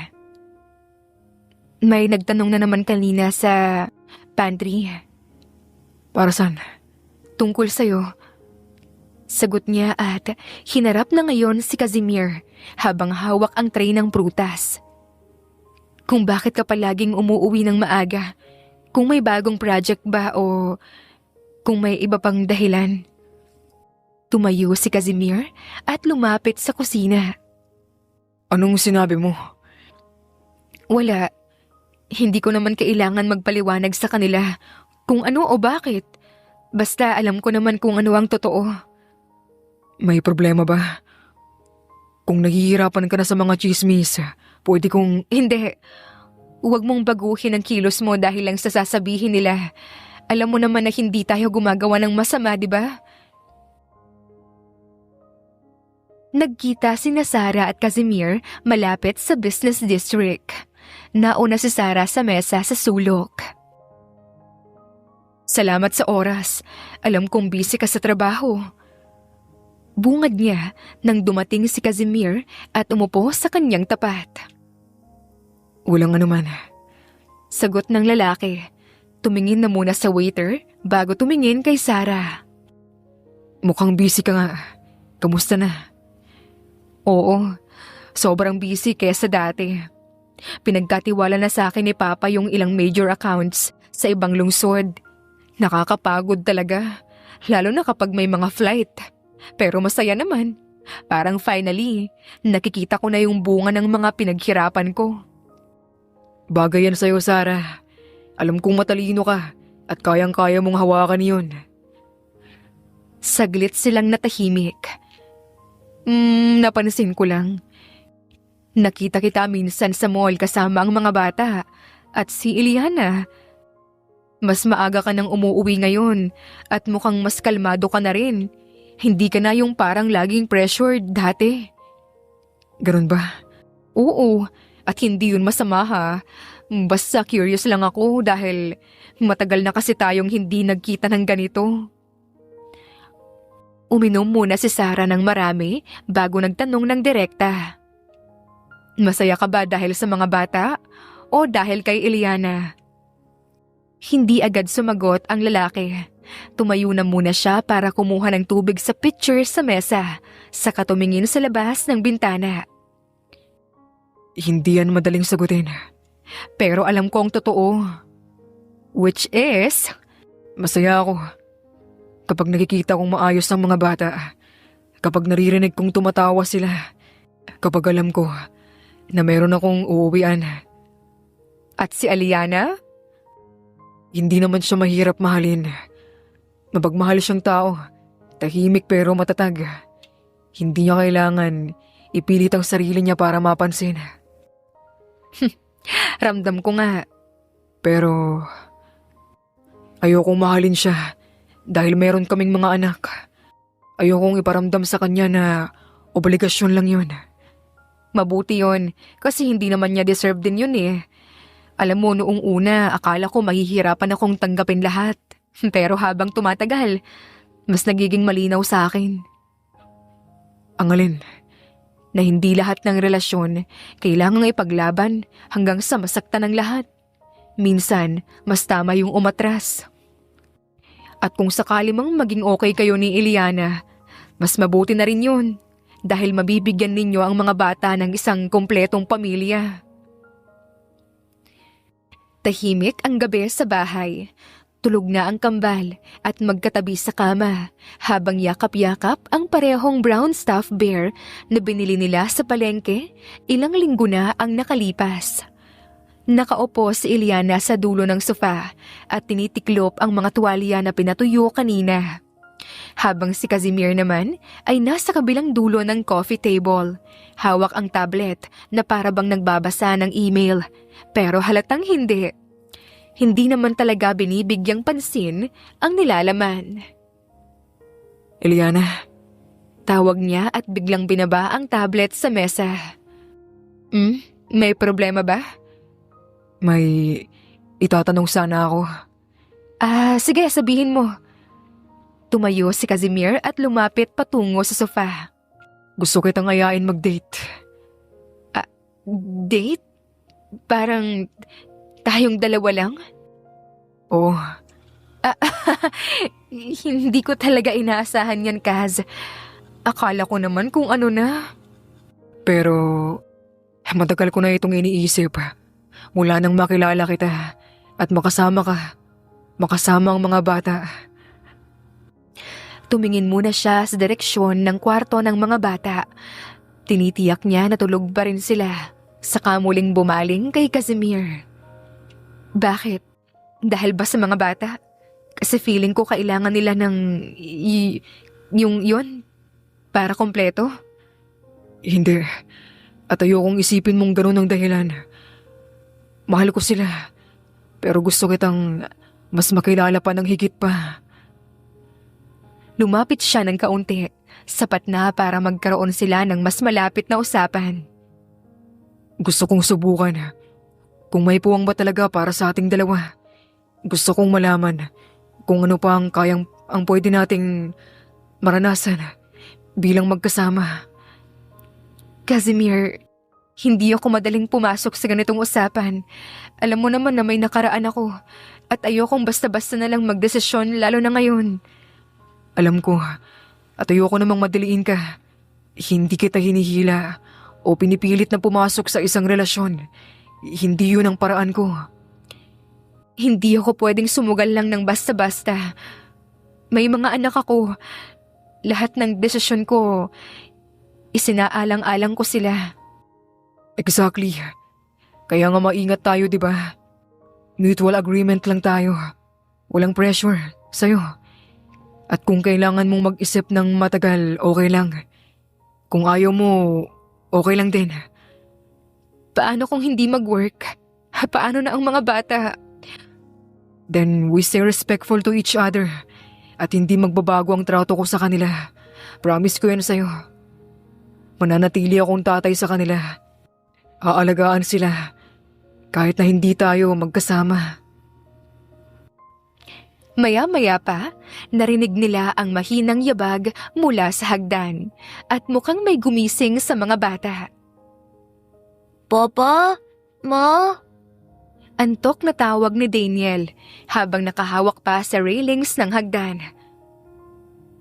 May nagtanong na naman kanina sa pantry. Para saan? Tungkol sa'yo. Sagot niya at hinarap na ngayon si Casimir habang hawak ang tray ng prutas. Kung bakit ka palaging umuuwi ng maaga, kung may bagong project ba o kung may iba pang dahilan. Tumayo si Casimir at lumapit sa kusina. Anong sinabi mo? Wala. Hindi ko naman kailangan magpaliwanag sa kanila kung ano o bakit. Basta alam ko naman kung ano ang totoo. May problema ba? Kung naghihirapan ka na sa mga chismis, pwede kong... Hindi. Huwag mong baguhin ang kilos mo dahil lang sa sasabihin nila. Alam mo naman na hindi tayo gumagawa ng masama, di ba? Nagkita sina Sarah at Casimir malapit sa business district. Nauna si Sarah sa mesa sa sulok. Salamat sa oras. Alam kong busy ka sa trabaho. Bungad niya nang dumating si Casimir at umupo sa kanyang tapat. Walang anuman. Sagot ng lalaki. Tumingin na muna sa waiter bago tumingin kay Sarah. Mukhang busy ka nga. Kamusta na? Oo, sobrang busy kesa dati. Pinagkatiwala na sa akin ni Papa yung ilang major accounts sa ibang lungsod. Nakakapagod talaga, lalo na kapag may mga flight. Pero masaya naman. Parang finally, nakikita ko na yung bunga ng mga pinaghirapan ko. Bagay yan sa'yo, Sarah. Alam kong matalino ka at kayang-kaya mong hawakan yun. Saglit silang natahimik. Napansin ko lang. Nakita kita minsan sa mall kasama ang mga bata at si Iliana. Mas maaga ka nang umuuwi ngayon at mukhang mas kalmado ka na rin. Hindi ka na yung parang laging pressured dati. Ganun ba? Oo, at hindi yun masama ha. Basta curious lang ako dahil matagal na kasi tayong hindi nagkita ng ganito. Uminom muna si Sarah ng marami bago nagtanong ng direkta. Masaya ka ba dahil sa mga bata o dahil kay Iliana? Hindi agad sumagot ang lalaki. Tumayo na muna siya para kumuha ng tubig sa pitcher sa mesa, saka tumingin sa labas ng bintana. Hindi yan madaling sagutin. Pero alam ko ang totoo. Which is, Masaya ako kapag nakikita kong maayos ang mga bata, kapag naririnig kong tumatawa sila, kapag alam ko na meron akong uuwian. at si Aliana? Hindi naman siya mahirap mahalin. Mapagmahal siyang tao, tahimik pero matatag. Hindi niya kailangan ipilit ang sarili niya para mapansin. Ramdam ko nga. Pero ayokong mahalin siya dahil meron kaming mga anak. Ayokong iparamdam sa kanya na obligasyon lang yun. Mabuti yon kasi hindi naman niya deserve din yun eh. Alam mo, noong una, akala ko mahihirapan akong tanggapin lahat. Pero habang tumatagal, mas nagiging malinaw sa akin. Ang alin? Na hindi lahat ng relasyon kailangang ipaglaban hanggang sa masaktan ng lahat. Minsan, mas tama yung umatras. At kung sakali mang maging okay kayo ni Iliana, mas mabuti na rin yun dahil mabibigyan ninyo ang mga bata ng isang kompletong pamilya. Tahimik ang gabi sa bahay. Tulog na ang kambal at magkatabi sa kama habang yakap-yakap ang parehong brown stuffed bear na binili nila sa palengke ilang linggo na ang nakalipas. Nakaupo si Iliana sa dulo ng sofa at tinitiklop ang mga tuwalya na pinatuyo kanina. Habang si Casimir naman ay nasa kabilang dulo ng coffee table. Hawak ang tablet na para bang nagbabasa ng email pero halatang hindi. Hindi naman talaga binibigyang pansin ang nilalaman. Iliana, Tawag niya at biglang binaba ang tablet sa mesa. May problema ba? may itatanong sana ako. Sige, sabihin mo. Tumayo si Casimir at lumapit patungo sa sofa. Gusto kitang ayain mag-date. Date? Parang tayong dalawa lang? Oo, Hindi ko talaga inaasahan yan, Kaz. Akala ko naman kung ano na. pero matagal ko na itong iniisip. Mula nang makilala kita at makasama ka, makasama ang mga bata. Tumingin muna siya sa direksyon ng kwarto ng mga bata. Tinitiyak niya na tulog pa rin sila. Saka muling bumaling kay Casimir. Bakit? Dahil ba sa mga bata? Kasi feeling ko kailangan nila ng yung yun para kompleto. Hindi. At ayokong isipin mong ganun ang dahilan. Mahal ko sila. Pero gusto kitang mas makilala pa ng higit pa. Lumapit siya ng kaunti. Sapat na para magkaroon sila ng mas malapit na usapan. Gusto kong subukan. Kung may puwang ba talaga para sa ating dalawa. Gusto kong malaman kung ano pa ang pwede nating maranasan bilang magkasama. Casimir, Hindi ako madaling pumasok sa ganitong usapan. Alam mo naman na may nakaraan ako at ayokong basta-basta na lang magdesisyon lalo na ngayon. Alam ko, at ayoko namang madaliin ka. Hindi kita hinihila o pinipilit na pumasok sa isang relasyon. Hindi yun ang paraan ko. Hindi ako pwedeng sumugal lang ng basta-basta. May mga anak ako. Lahat ng desisyon ko, isinaalang-alang ko sila. Exactly. Kaya nga maingat tayo, di ba? Mutual agreement lang tayo. Walang pressure sa'yo. At kung kailangan mong mag-isip ng matagal, okay lang. Kung ayaw mo, okay lang din. Paano kung hindi mag-work? Paano na ang mga bata? Then we stay respectful to each other. At hindi magbabago ang trato ko sa kanila. Promise ko yan sa'yo. Mananatili akong tatay sa kanila. Aalagaan sila. Kahit na hindi tayo magkasama. Maya-maya pa, narinig nila ang mahinang yabag mula sa hagdan at mukhang may gumising sa mga bata. Papa? Ma? Antok na tawag ni Daniel habang nakahawak pa sa railings ng hagdan.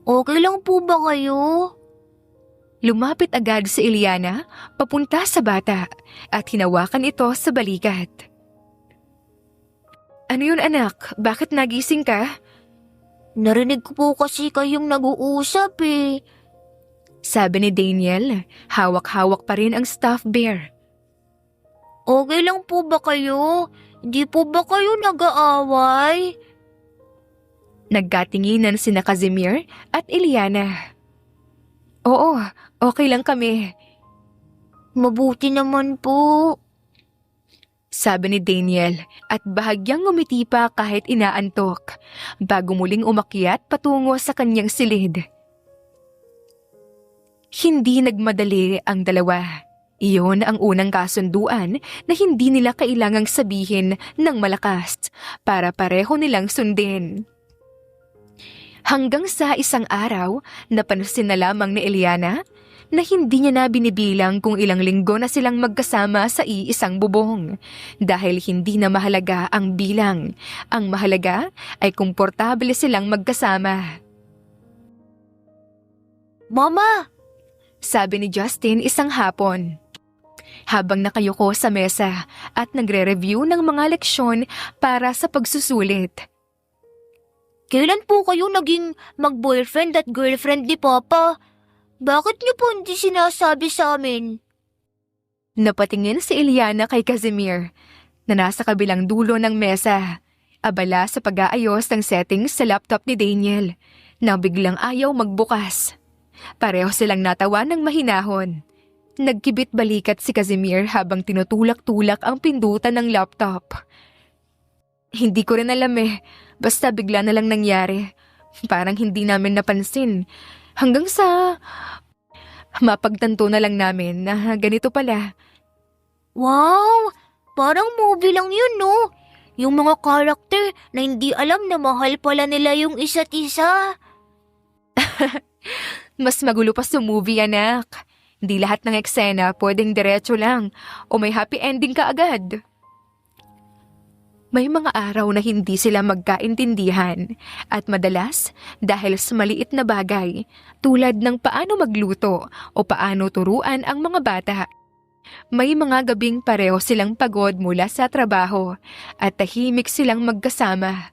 Okay lang po ba kayo? Lumapit agad si Eliana papunta sa bata at hinawakan ito sa balikat. Ano yun anak? Bakit nagising ka? Narinig ko po kasi kayong nag-uusap eh. Sabi ni Daniel, hawak-hawak pa rin ang stuffed bear. Okay lang po ba kayo? Hindi po ba kayo nag-aaway? Nagkatinginan sina Casimir at Eliana. Oo, okay lang kami. Mabuti naman po. Sabi ni Daniel at bahagyang ngumiti pa kahit inaantok bago muling umakyat patungo sa kanyang silid. Hindi nagmadali ang dalawa. Iyon ang unang kasunduan na hindi nila kailangang sabihin ng malakas para pareho nilang sundin. Hanggang sa isang araw, napansin na lamang ni Eliana na hindi niya na binibilang kung ilang linggo na silang magkasama sa iisang bubong dahil hindi na mahalaga ang bilang. Ang mahalaga ay komportable silang magkasama. Mama! Sabi ni Justin isang hapon. Habang nakayuko sa mesa at nagre-review ng mga leksyon para sa pagsusulit. Kailan po kayo naging mag-boyfriend at girlfriend ni Papa? Bakit niyo po hindi sinasabi sa amin? Napatingin si Eliana kay Casimir na nasa kabilang dulo ng mesa, abala sa pag-aayos ng settings sa laptop ni Daniel na biglang ayaw magbukas. Pareho silang natawa ng mahinahon. Nagkibit balikat si Casimir habang tinutulak-tulak ang pindutan ng laptop. Hindi ko rin alam basta bigla na lang nangyari. Parang hindi namin napansin. Hanggang sa mapagtanto na lang namin na ganito pala. Wow! Parang movie lang yun, no? Yung mga karakter na hindi alam na mahal pala nila yung isa't isa. Mas magulo pa sa movie, anak. Hindi lahat ng eksena pwedeng diretso lang o may happy ending ka agad. May mga araw na hindi sila magkaintindihan at madalas dahil sa maliit na bagay tulad ng paano magluto o paano turuan ang mga bata. May mga gabing pareho silang pagod mula sa trabaho at tahimik silang magkasama.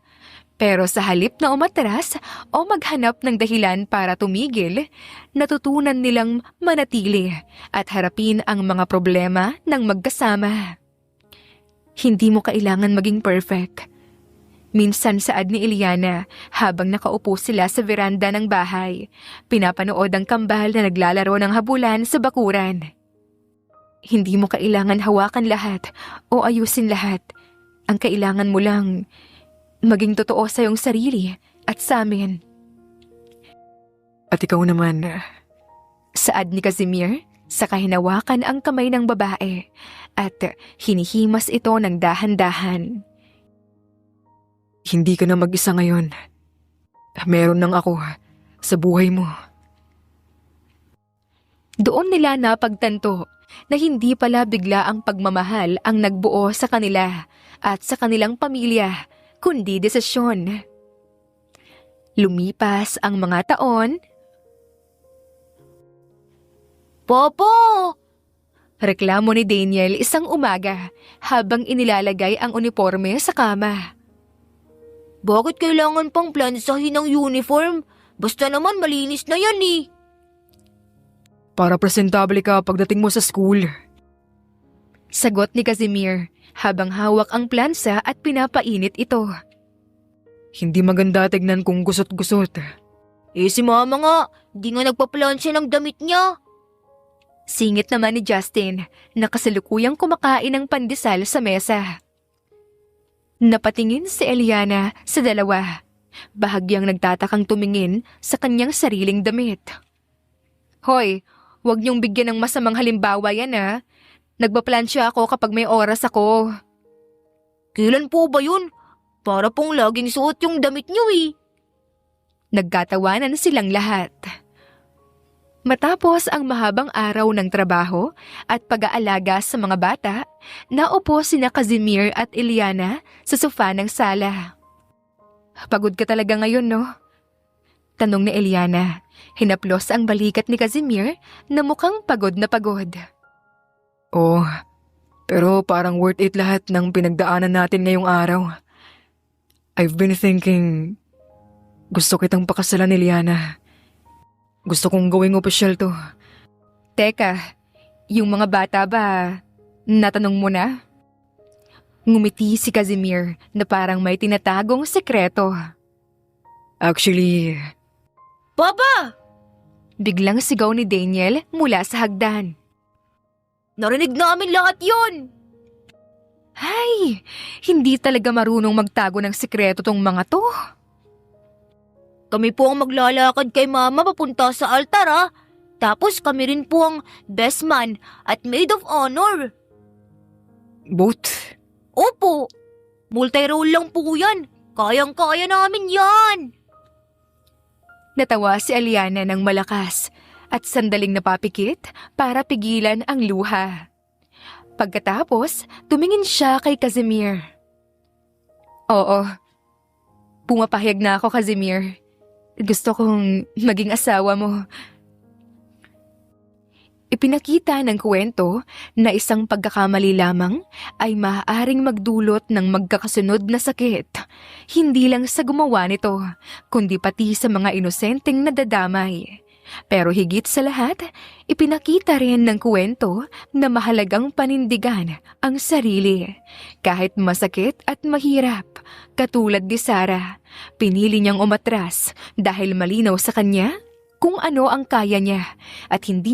Pero sa halip na umatras o maghanap ng dahilan para tumigil, natutunan nilang manatili at harapin ang mga problema ng magkasama. Hindi mo kailangan maging perfect. Minsan saad ni Eliana habang nakaupo sila sa veranda ng bahay, pinapanood ang kambal na naglalaro ng habulan sa bakuran. Hindi mo kailangan hawakan lahat o ayusin lahat. Ang kailangan mo lang maging totoo sa iyong sarili at sa amin. At ikaw naman, Saad ni Casimir, saka hinawakan ang kamay ng babae at hinihimas ito ng dahan-dahan. hindi ka na mag-isa ngayon. Meron nang ako sa buhay mo. Doon nila napagtanto na hindi pala bigla ang pagmamahal ang nagbuo sa kanila at sa kanilang pamilya, kundi desisyon. Lumipas ang mga taon. Papa! Reklamo ni Daniel isang umaga habang inilalagay ang uniforme sa kama. Bakit kailangan pang plansahin ng uniform? Basta naman malinis na yan eh. Para presentable ka pagdating mo sa school. Sagot ni Casimir habang hawak ang plansa at pinapainit ito. Hindi maganda tignan kung gusot-gusot. Si mama nga, di nga nagpaplansya ng damit niya. Singit naman ni Justin na kasalukuyang kumakain ng pandesal sa mesa. Napatingin si Eliana sa dalawa. Bahagyang nagtatakang tumingin sa kanyang sariling damit. Hoy, huwag niyong bigyan ng masamang halimbawa yan ha. Nagpaplansya ako kapag may oras ako. Kailan po ba yun? Para pong laging suot yung damit niyo eh. Nagkatawanan silang lahat. Matapos ang mahabang araw ng trabaho at pag-aalaga sa mga bata, naupo sina Casimir at Eliana sa sofa ng sala. Pagod ka talaga ngayon, no? Tanong ni Eliana. Hinaplos ang balikat ni Casimir na mukhang pagod na pagod. Oh, pero parang worth it lahat ng pinagdaanan natin ngayong araw. I've been thinking, gusto kitang pakasalan, Eliana. Gusto kong gawing opisyal to. Teka, yung mga bata ba, natanong mo na? Ngumiti si Casimir na parang may tinatagong sekreto. Actually, Papa! Biglang sigaw ni Daniel mula sa hagdan. Narinig namin lahat yun! Hay, hindi talaga marunong magtago ng sekreto tong mga to. Kami po ang maglalakad kay mama papunta sa altar ha. Tapos kami rin po ang best man at maid of honor. both? Opo, multi-role lang po yan. Kayang-kaya namin yan. Natawa si Eliana ng malakas at sandaling napapikit para pigilan ang luha. Pagkatapos, tumingin siya kay Casimir. Oo, pumapahayag na ako, Casimir. Gusto kong maging asawa mo. Ipinakita ng kwento na isang pagkakamali lamang ay maaaring magdulot ng magkakasunod na sakit. Hindi lang sa gumawa nito, kundi pati sa mga inosenteng nadadamay. Pero higit sa lahat, ipinakita rin ng kwento na mahalagang panindigan ang sarili. Kahit masakit at mahirap, katulad ni Sarah, pinili niyang umatras dahil malinaw sa kanya kung ano ang kaya niya at hindi